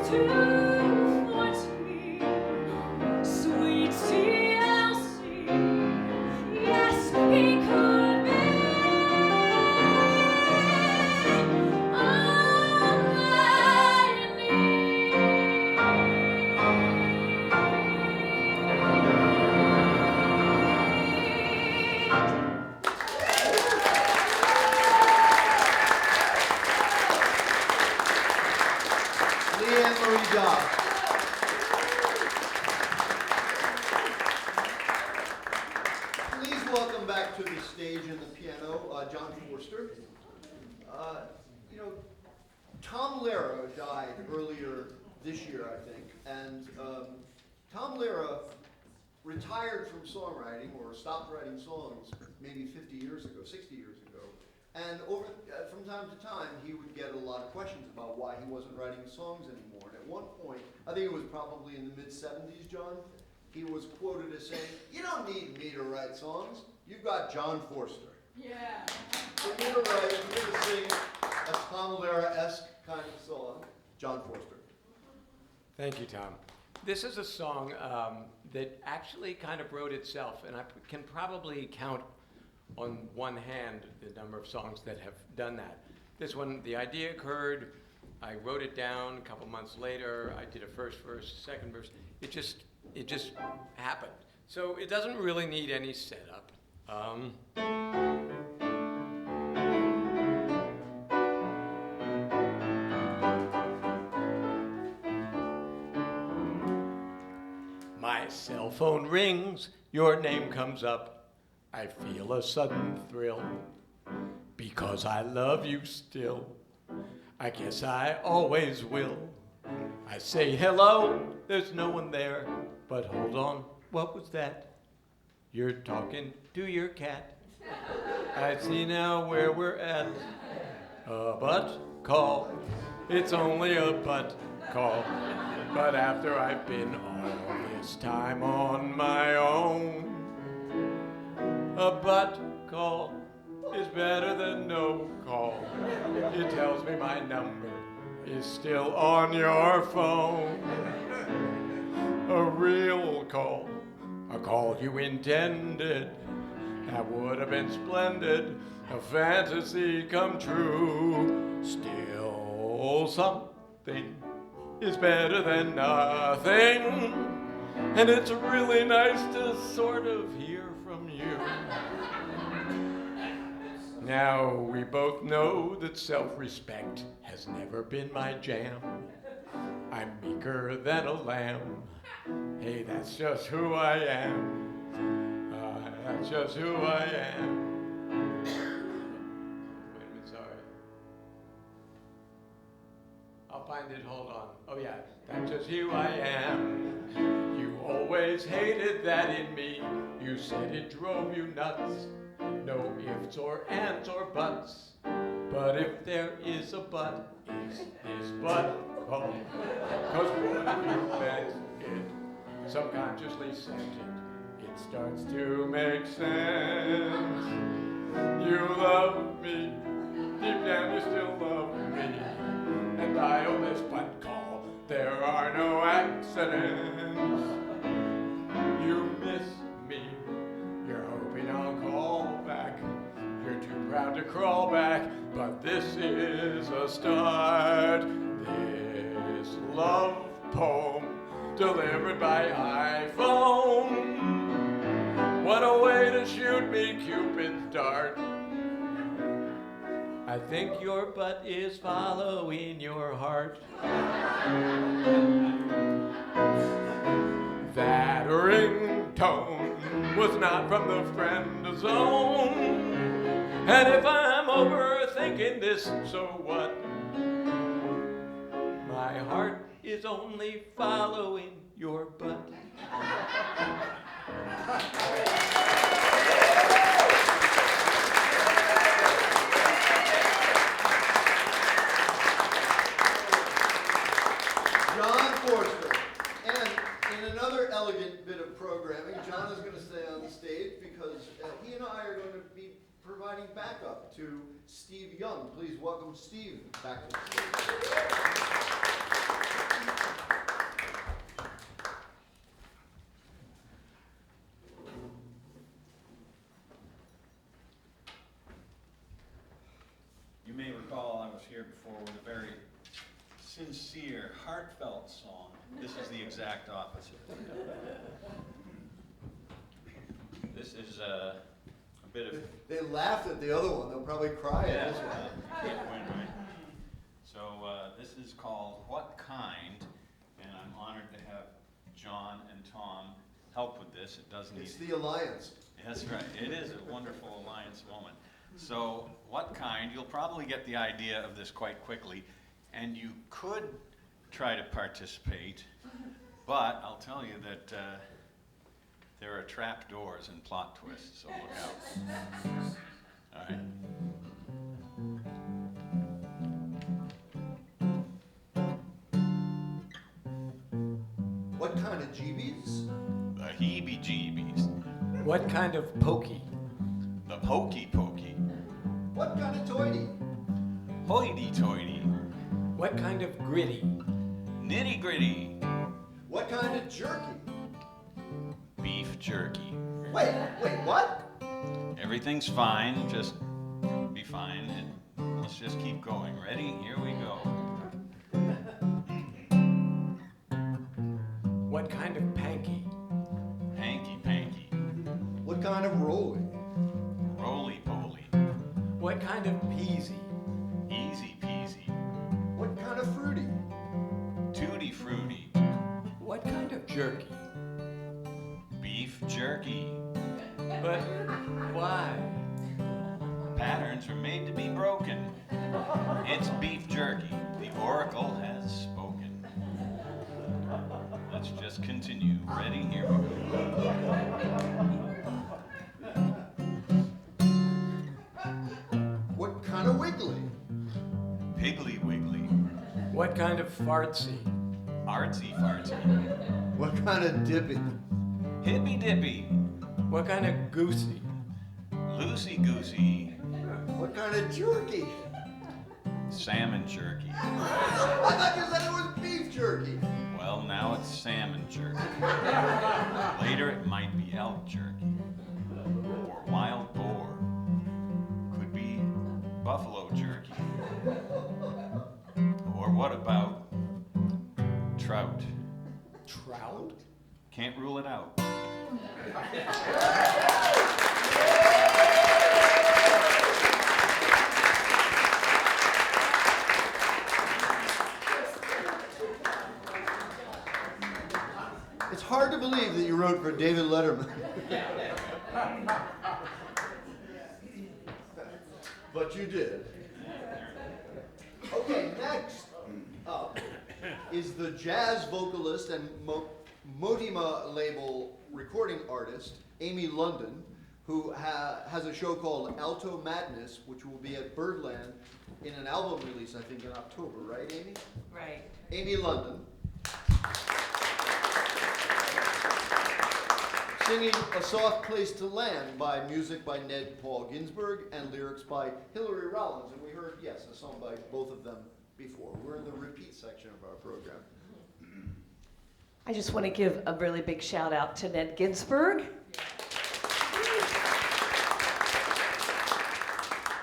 Sweet TLC, yes, he could be all I Leanne Marie Dobb. Please welcome back to the stage and the piano, John Forster. You know, Tom Lehrer died earlier this year, I think, and Tom Lehrer retired from songwriting or stopped writing songs maybe 50 years ago, 60 years ago. And from time to time, he would get a lot of questions about why he wasn't writing songs anymore. And at one point, I think it was probably in the mid-70s, John, he was quoted as saying, "You don't need me to write songs. You've got John Forster." Yeah. So you're going to sing a Tom Lehrer-esque kind of song, John Forster. Thank you, Tom. This is a song that actually kind of wrote itself, and I can probably count on one hand the number of songs that have done that. This one, the idea occurred, I wrote it down, a couple months later, I did a first verse, second verse. It just happened. So it doesn't really need any setup. My cell phone rings, your name comes up. I feel a sudden thrill, because I love you still. I guess I always will. I say hello, there's no one there, but hold on, what was that? You're talking to your cat. I see now where we're at. A butt call, it's only a butt call. But after I've been all this time on my own, a butt call is better than no call. It tells me my number is still on your phone. A real call, a call you intended, that would have been splendid, a fantasy come true. Still something is better than nothing, and it's really nice to sort of hear from you. Now we both know that self-respect has never been my jam. I'm meeker than a lamb. Hey, that's just who I am. That's just who I am. Wait a minute, sorry. I'll find it, hold on. Oh yeah, that's just who I am. You always hated that in me. You said it drove you nuts. No ifs or ands or buts. But if there is a but, is this but called? 'Cause what if you meant it, subconsciously sent it, it starts to make sense. You love me, deep down you still love me, and I owe this but call, there are no accidents. You miss me, you're hoping I'll call back. You're too proud to crawl back, but this is a start. This love poem delivered by iPhone. What a way to shoot me Cupid's dart. I think your butt is following your heart. That ringtone was not from the friend zone. And if I'm overthinking this, so what? My heart is only following your butt. John Forster. And in another elegant bit of programming, John is going to stay on the stage because he and I are going to be providing backup to Steve Young. Please welcome Steve back to the stage. sincere, heartfelt song. This is the exact opposite. This is a bit of... They laughed at the other one. They'll probably cry at this one. Can't win, right? So this is called What Kind? And I'm honored to have John and Tom help with this. It does need... It's the alliance. That's right. It is a wonderful alliance moment. So, What Kind? You'll probably get the idea of this quite quickly, and you could try to participate, but I'll tell you that there are trap doors and plot twists, so look out. All right. What kind of jeebies? The heebie-jeebies. What kind of pokey? The pokey-pokey. What kind of toity? Hoity-toity. What kind of gritty? Nitty-gritty. What kind of jerky? Beef jerky. Wait, what? Everything's fine, just be fine, and let's just keep going. Ready? Here we go. What kind of panky? Hanky-panky. What kind of rolly? Roly-poly. What kind of peasy? Easy-peasy. What kind of fruity? Tutti-fruity. What kind of jerky? Beef jerky. But why? Patterns are made to be broken. It's beef jerky. The oracle has spoken. Let's just continue. Ready? Here we go. What kind of wiggly? Piggly wiggly. What kind of fartsy? Artsy fartsy. What kind of dippy? Hippy dippy. What kind of goosey? Loosey goosey. What kind of jerky? Salmon jerky. I thought you said it was beef jerky. Well, now it's salmon jerky. Later it might be elk jerky. Or wild boar. Could be buffalo jerky. Or what about trout? Trout? Can't rule it out. It's hard to believe that you wrote for David Letterman. But you did. Okay, next up is the jazz vocalist and Motima label recording artist, Amy London, who has a show called Alto Madness, which will be at Birdland in an album release, I think, in October, right, Amy? Right. Amy London. Singing A Soft Place to Land by music by Ned Paul Ginsberg and lyrics by Hillary Rollins. And we heard, yes, a song by both of them before. We're in the repeat section of our program. I just want to give a really big shout out to Ned Ginsberg.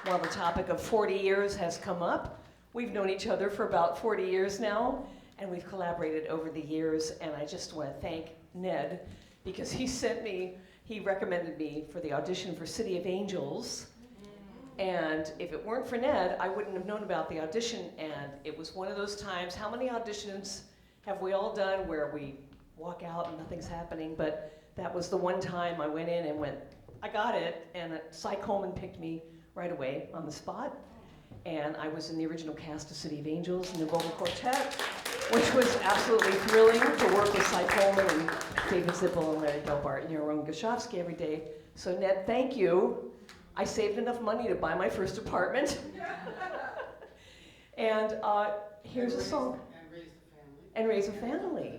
While the topic of 40 years has come up, we've known each other for about 40 years now, and we've collaborated over the years, and I just want to thank Ned because he recommended me for the audition for City of Angels, and if it weren't for Ned, I wouldn't have known about the audition, and it was one of those times, how many auditions have we all done where we walk out and nothing's happening? But that was the one time I went in and went, I got it, and Cy Coleman picked me right away on the spot, and I was in the original cast of City of Angels in the vocal quartet, which was absolutely thrilling to work with Cy Coleman and David Zippel and Larry Gelbart and Yaron Gashofsky every day. So Ned, thank you. I saved enough money to buy my first apartment. And here's a song. And raise a family.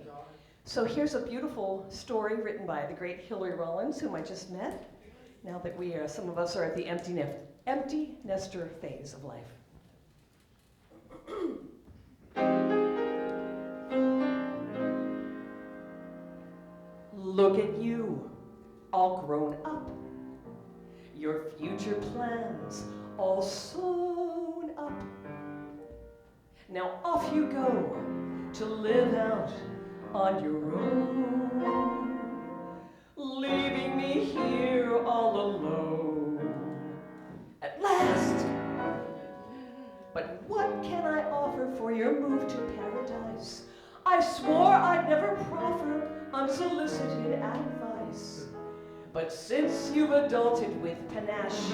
So here's a beautiful story written by the great Hillary Rollins, whom I just met, now that we are, some of us are at the empty nester phase of life. Look at you, all grown up. Your future plans all sewn up. Now off you go to live out on your own, leaving me here all alone at last. But what can I offer for your move to paradise? I swore I'd never proffer unsolicited advice. But since you've adulted with panache,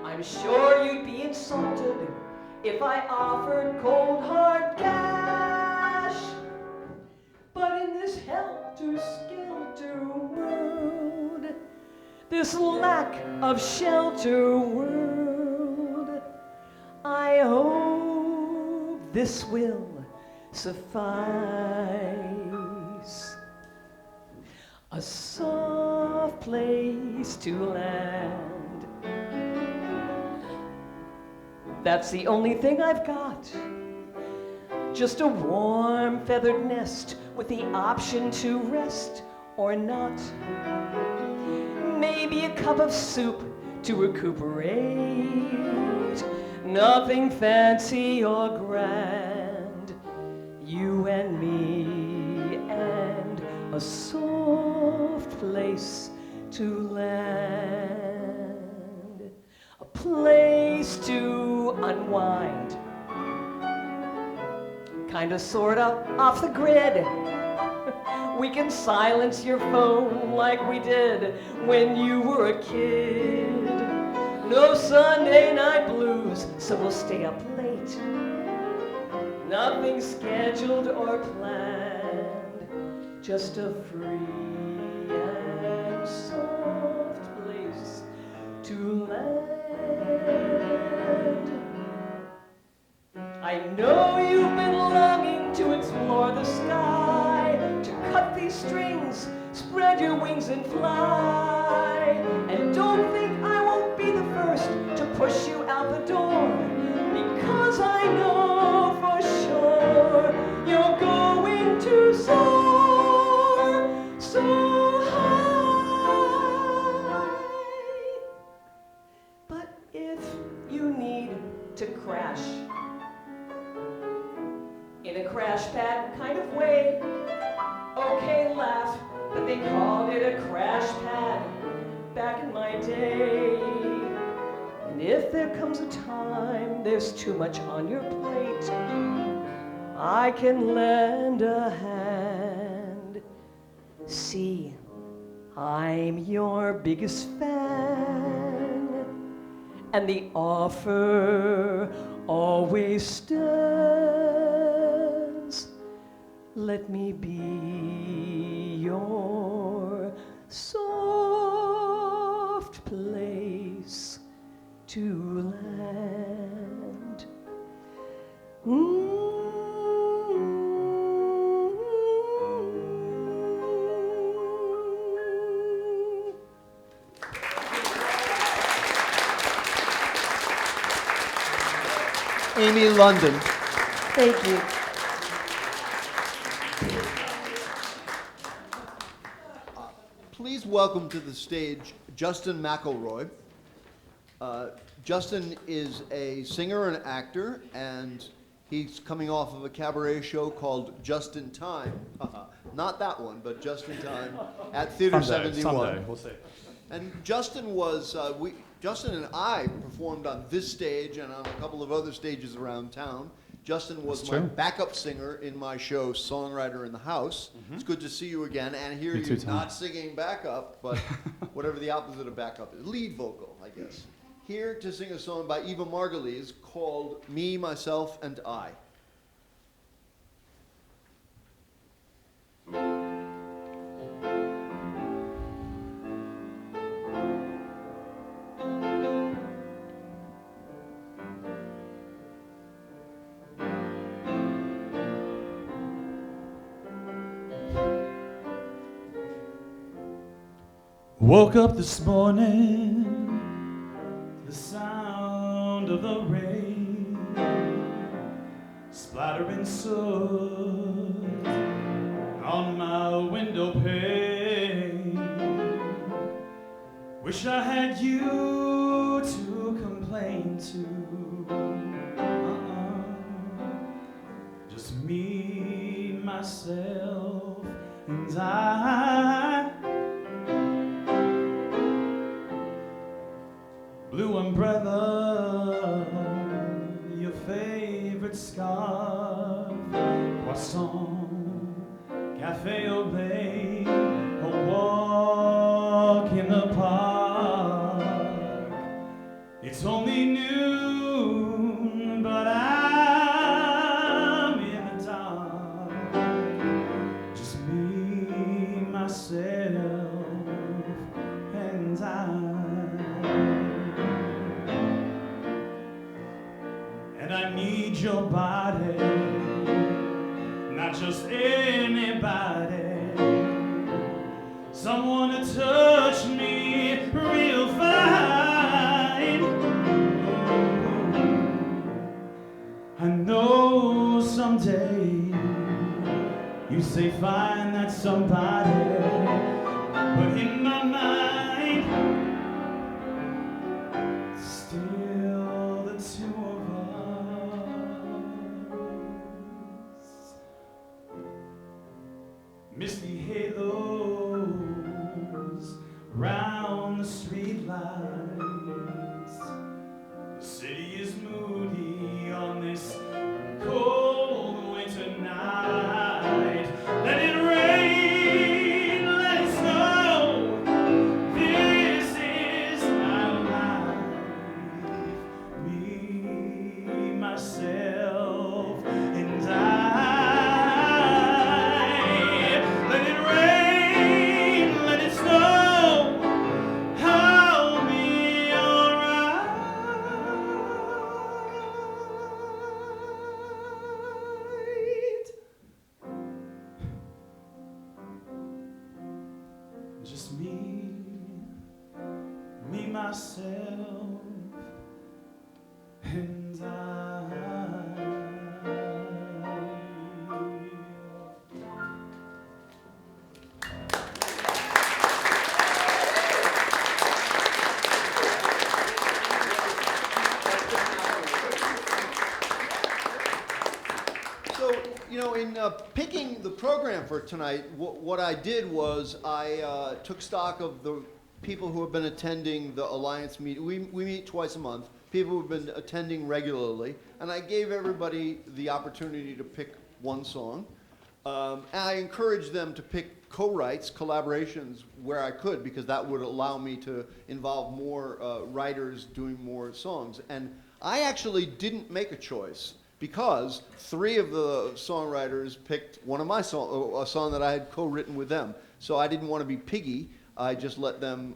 I'm sure you'd be insulted if I offered cold hard cash. But in this helter-skelter world, this lack of shelter world, I hope this will suffice. A soft place to land. That's the only thing I've got. Just a warm feathered nest with the option to rest or not. Maybe a cup of soup to recuperate. Nothing fancy or grand. You and me and a soft place to land. A place to unwind. Kinda sorta off the grid. We can silence your phone like we did when you were a kid. No Sunday night blues, so we'll stay up late. Nothing scheduled or planned, just a free and soft place to land. I know you've been longing to explore the sky, to cut these strings, spread your wings and fly. And don't think I won't be the first to push you out the door, because I know for sure you're going to soar so high. But if you need to crash, in a crash pad kind of way, okay, laugh, but they called it a crash pad back in my day. And if there comes a time there's too much on your plate, I can lend a hand. See, I'm your biggest fan, and the offer always stands. Let me be your soft place to land. Amy London. Thank you. Please welcome to the stage Justin McElroy. Justin is a singer and actor, and he's coming off of a cabaret show called Just in Time. Not that one, but Just in Time at Theater 71. Someday, we'll see. And Justin was, Justin and I performed on this stage and on a couple of other stages around town. Justin was That's my true. backup singer in my show, Songwriter in the House. It's good to see you again, and hear You you too, Tom. not singing backup, but whatever the opposite of backup is. Lead vocal, I guess. Here to sing a song by Eva Margulies called Me, Myself, and I. Woke up this morning, the sound of the rain, splattering soot on my window pane. Wish I had you to complain to. just me, myself, and I. Blue umbrella, your favorite scarf, croissant, cafe au lait, a walk in the park. It's only noon, but I'm in the dark. Just me, myself, and I. And I need your body, not just anybody. Someone to touch me real fine. I know someday you say find that somebody, but in my mind, still the two of us. Misty halos round the street lights. The city is moody on this cold winter night. Let it rain, let it snow. This is my life. Me, myself, and I. Let it rain, let it snow. I'll be alright. Just me, myself, and I. So, you know, in picking the program for tonight, what I did was I took stock of the people who have been attending the Alliance meet. We meet twice a month. People who have been attending regularly, and I gave everybody the opportunity to pick one song. And I encouraged them to pick co-writes, collaborations where I could, because that would allow me to involve more writers doing more songs. And I actually didn't make a choice, because 3 of the songwriters picked one of my songs, a song that I had co-written with them. So I didn't want to be piggy. I just let them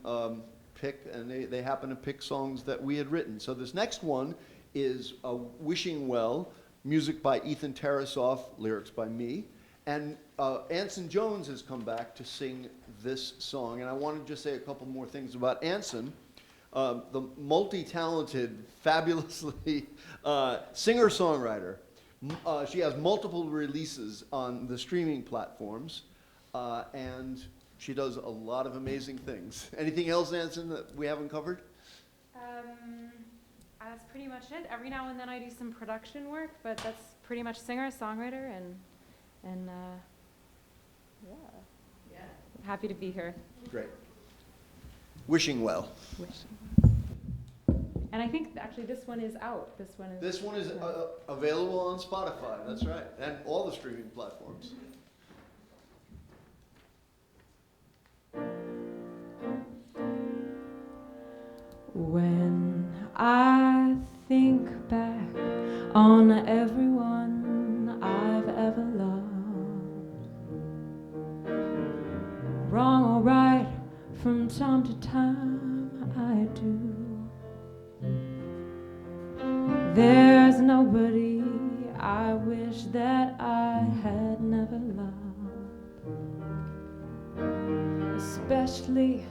pick, and they happened to pick songs that we had written. So this next one is Wishing Well, music by Ethan Tarasoff, lyrics by me. And Anson Jones has come back to sing this song. And I want to just say a couple more things about Anson. The multi-talented, fabulously singer-songwriter. She has multiple releases on the streaming platforms, and she does a lot of amazing things. Anything else, Anson, that we haven't covered? That's pretty much it. Every now and then I do some production work, but that's pretty much singer, songwriter, and yeah. Happy to be here. Great. Wishing Well. And I think actually this one is out. This one is Available on Spotify, that's right, and all the streaming platforms. When I think back on everyone I've ever loved, wrong or right, from time to time I do. There's nobody I wish that I had never loved, especially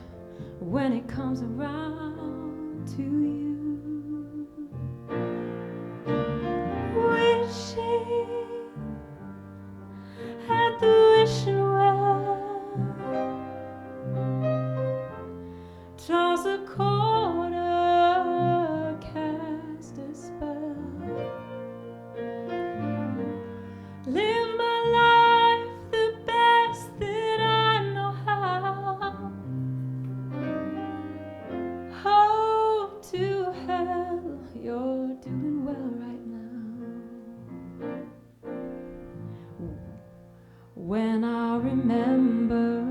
when it comes around to you. Wishing at the wishing well, toss a quarter, cast a spell, when I remember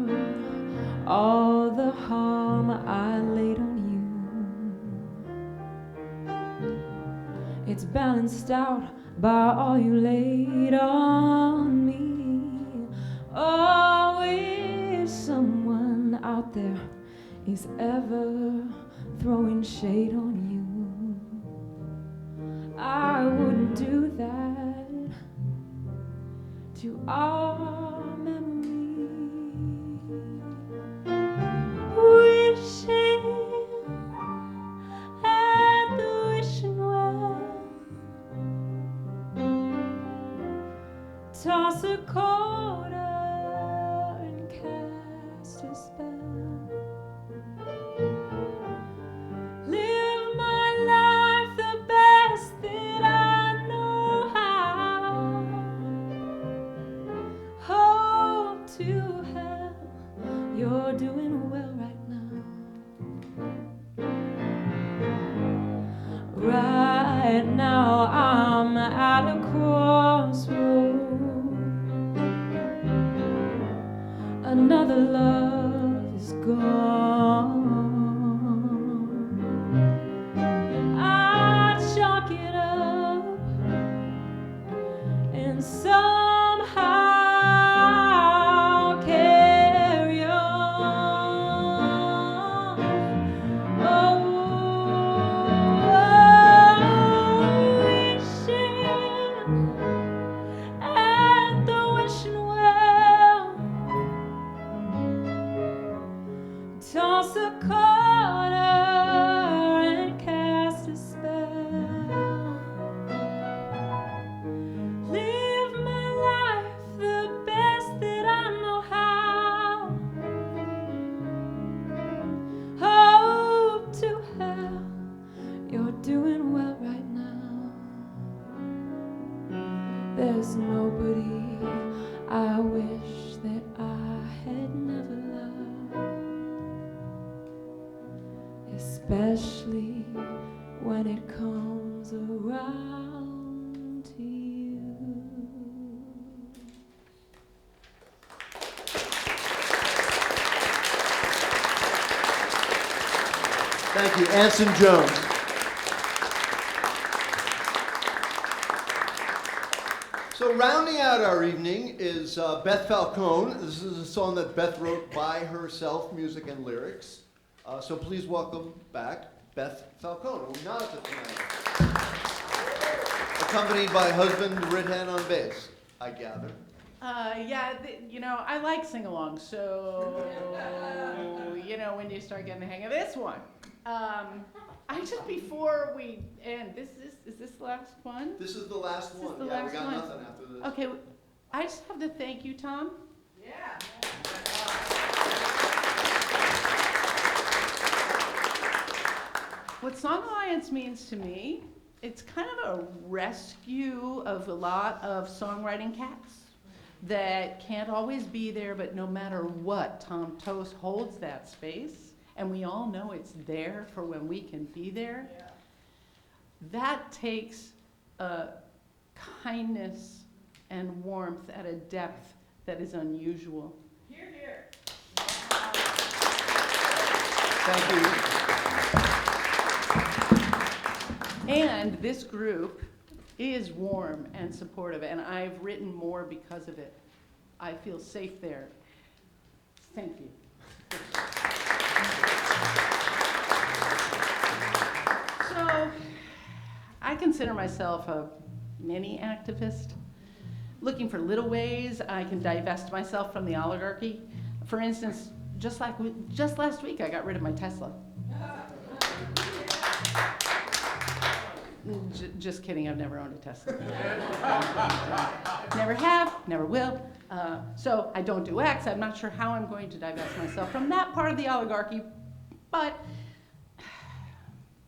all the harm I laid on you. It's balanced out by all you laid on me. Oh, if someone out there is ever throwing shade on you, I wouldn't do that to our memory. Wishing at the wishing well, toss a quarter and cast a spell. Live my life the best that I know how. Hope to hell you're doing well right now. Right now I'm at a crossroad. Another love is gone. I chalk it up and somehow carry on. Wishing at the wishing well, toss a quarter and cast a spell. Live my life the best that I know how. Hope to hell you're doing well right now. There's nobody I wish that I had never loved, especially when it comes around to you. Thank you, Anson Jones. So rounding out our evening is Beth Falcone. This is a song that Beth wrote by herself, music and lyrics. So please welcome back Beth Falcone, who's not at the tonight. Accompanied by husband Redhead on bass, I gather. Yeah, you know, I like sing-alongs, so, you know, when you start getting the hang of this one. I just, before we end, is this the last one? This is the last This is one. the Yeah, last we got one. nothing after this. Okay, I just have to thank you, Tom. Yeah. What Song Alliance means to me, it's kind of a rescue of a lot of songwriting cats that can't always be there, but no matter what, Tom Toast holds that space, and we all know it's there for when we can be there. Yeah. That takes a kindness and warmth at a depth that is unusual. Hear, hear. Thank you. And this group is warm and supportive, and I've written more because of it. I feel safe there. Thank you. So, I consider myself a mini activist, looking for little ways I can divest myself from the oligarchy. For instance, just last week, I got rid of my Tesla. Just kidding, I've never owned a Tesla. Never have, never will. So I don't do X. I'm not sure how I'm going to divest myself from that part of the oligarchy, but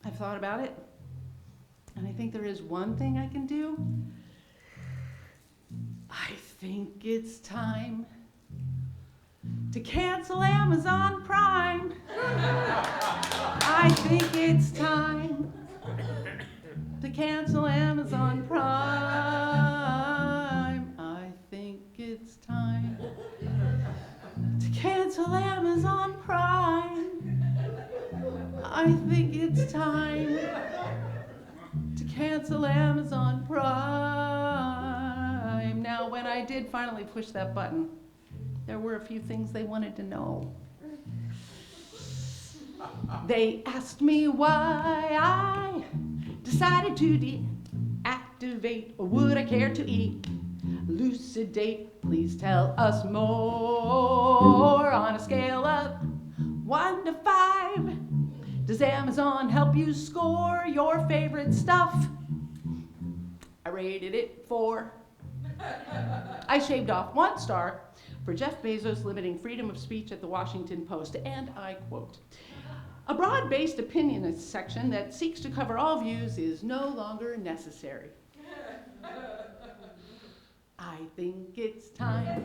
I've thought about it, and I think there is one thing I can do. I think it's time to cancel Amazon Prime. I think it's time to cancel Amazon Prime. I think it's time Amazon Prime. I think it's time to cancel Amazon Prime. Now, when I did finally push that button, there were a few things they wanted to know. They asked me why I decided to deactivate, or would I care to elucidate? Please tell us more. On a scale of 1 to 5, does Amazon help you score your favorite stuff? I rated it 4. I shaved off 1 star for Jeff Bezos limiting freedom of speech at the Washington Post, and I quote, "A broad-based opinion section that seeks to cover all views is no longer necessary." I think it's time to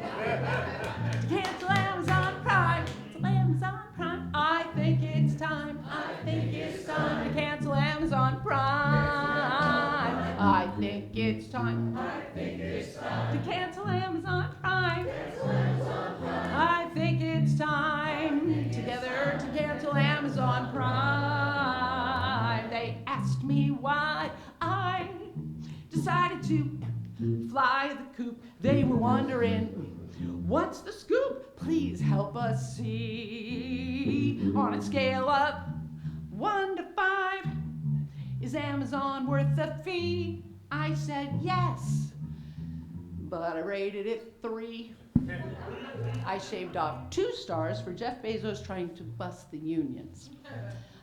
cancel Amazon Prime. Cancel Amazon Prime. I think it's time. I think it's time to cancel Amazon Prime. I think it's time. I think it's time to cancel Amazon Prime. I think it's time together to cancel Amazon Prime. They asked me why I decided to fly the coop. They were wondering, what's the scoop? Please help us see. On a scale of 1 to 5, is Amazon worth the fee? I said yes, but I rated it 3. I shaved off 2 stars for Jeff Bezos trying to bust the unions,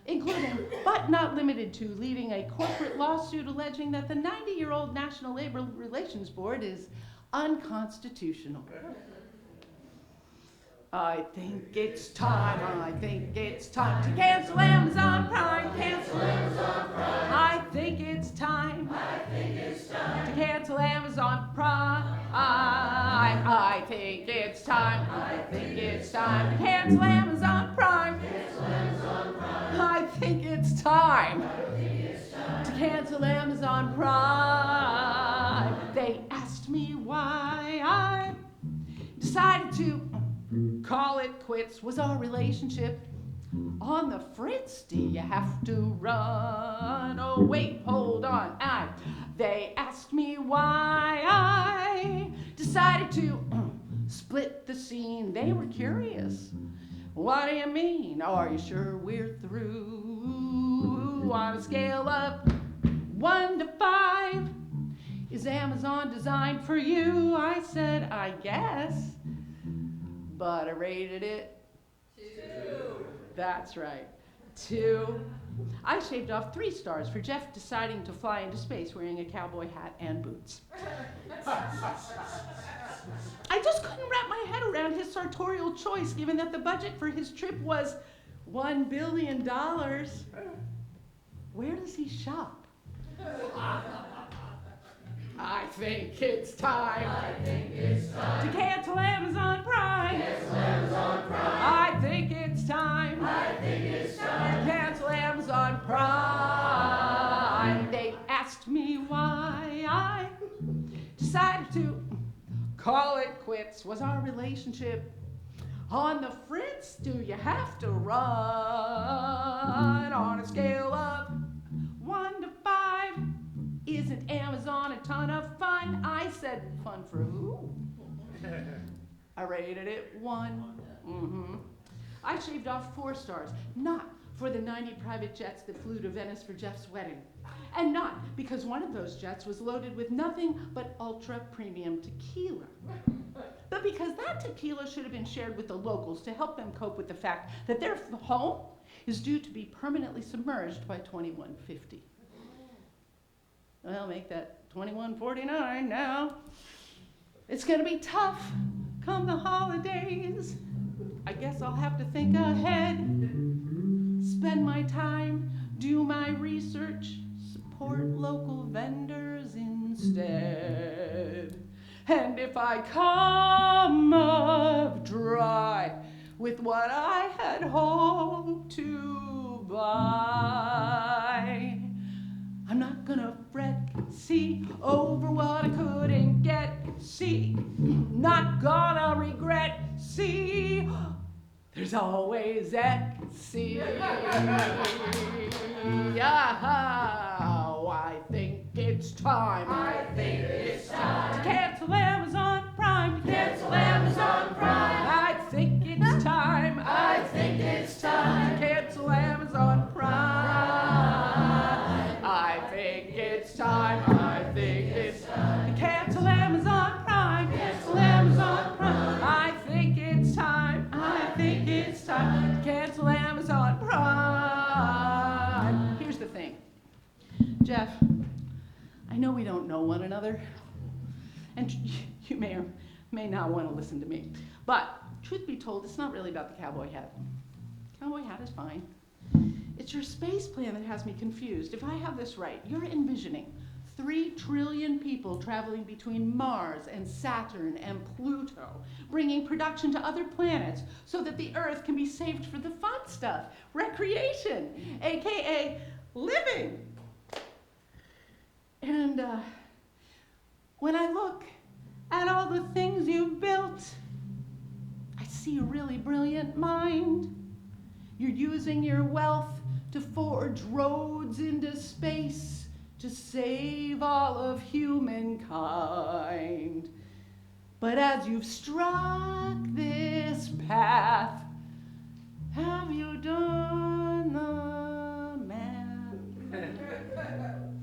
including, but not limited to, leading a corporate lawsuit alleging that the 90-year-old National Labor Relations Board is unconstitutional. I think it's time to cancel Amazon Prime. Cancel Amazon Prime. I think it's time to cancel Amazon Prime. I think it's time to cancel Amazon Prime. I think it's time to cancel Amazon Prime. They asked me why I decided to call it quits. Was our relationship on the fritz? Do you have to run? Oh, wait, hold on. They asked me why I decided to split the scene. They were curious. What do you mean? Are you sure we're through? On a scale of 1 to 5, is Amazon designed for you? I said, I guess, but I rated it 2. That's right, 2. I shaved off 3 stars for Jeff deciding to fly into space wearing a cowboy hat and boots. I just couldn't wrap my head around his sartorial choice, given that the budget for his trip was $1 billion. Where does he shop? I think it's time to cancel Amazon Prime. I think it's time to cancel Amazon Prime. They asked me why I decided to call it quits. Was our relationship on the fritz? Do you have to run? On a scale of 1 to 5, isn't Amazon a ton of fun? I said, fun for who? I rated it 1. I shaved off 4 stars, not for the 90 private jets that flew to Venice for Jeff's wedding, and not because one of those jets was loaded with nothing but ultra premium tequila, but because that tequila should have been shared with the locals to help them cope with the fact that their home is due to be permanently submerged by 2150. Well, make that 2149 now. It's gonna be tough come the holidays. I guess I'll have to think ahead, spend my time, do my research, support local vendors instead. And if I come up dry with what I had hoped to buy, I'm not gonna fret, see, over what I couldn't get, see, not gonna regret, see, There's always Etsy. Ah, I think it's time. I think it's time to cancel Amazon Prime. To cancel Amazon Prime. I think it's time. I think it's time to cancel Amazon Prime. I think it's time. I think it's time to cancel Amazon Prime. Cancel Amazon Prime. I think it's time. I think it's time to cancel Amazon Prime. Here's the thing, Jeff, I know we don't know one another, and you may or may not want to listen to me, but truth be told, it's not really about the cowboy hat. Cowboy hat is fine. It's your space plan that has me confused. If I have this right, you're envisioning 3 trillion people traveling between Mars and Saturn and Pluto, bringing production to other planets so that the Earth can be saved for the fun stuff, recreation, AKA living. And when I look at all the things you've built, I see a really brilliant mind. You're using your wealth to forge roads into space, to save all of humankind. But as you've struck this path, have you done the math?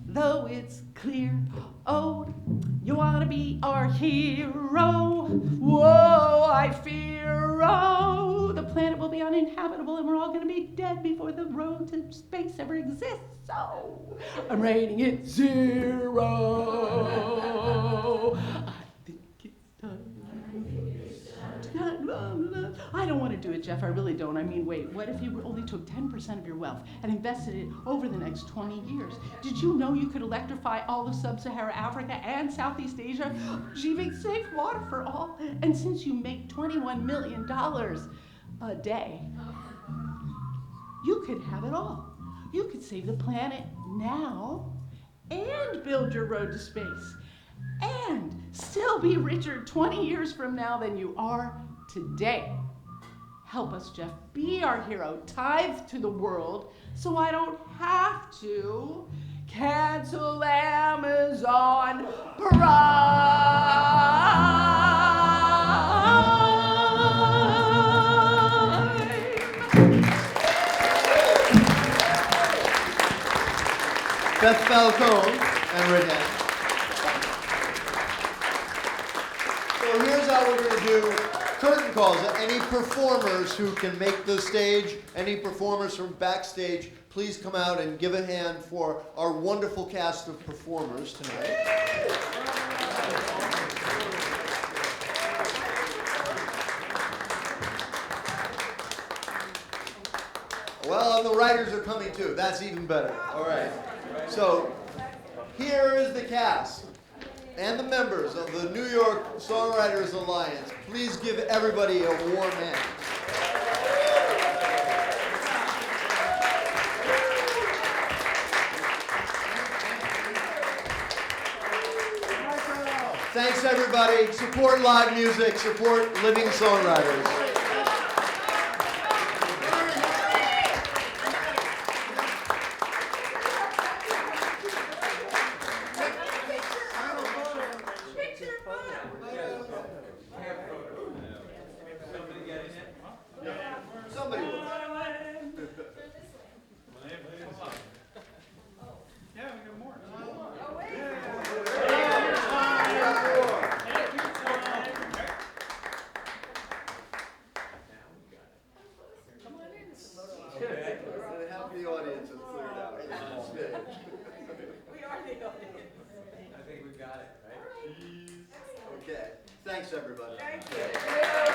Though it's clear, oh, you want to be our hero. Whoa, I fear, oh, the planet will be uninhabitable and we're all going to be dead before the road to space ever exists. So I'm rating it 0. I think it's time. I don't want to do it, Jeff. I really don't. I mean, wait, what if you only took 10% of your wealth and invested it over the next 20 years? Did you know you could electrify all of sub-Saharan Africa and Southeast Asia, achieving safe water for all? And since you make $21 million a day, you could have it all. You could save the planet now and build your road to space and still be richer 20 years from now than you are today. Help us, Jeff. Be our hero. Tithe to the world so I don't have to cancel Amazon Prime. Beth Falcone and Renee. So here's how we're going to do curtain calls. Any performers who can make the stage, any performers from backstage, please come out and give a hand for our wonderful cast of performers tonight. Well, and the writers are coming too. That's even better. All right. So here is the cast and the members of the New York Songwriters Alliance. Please give everybody a warm hand. Thanks, everybody. Support live music. Support living songwriters. Somebody will. Yeah, we got more. Half the audience has cleared out. We are the audience. I think we got it, right? Okay. Thanks, everybody. Thank you.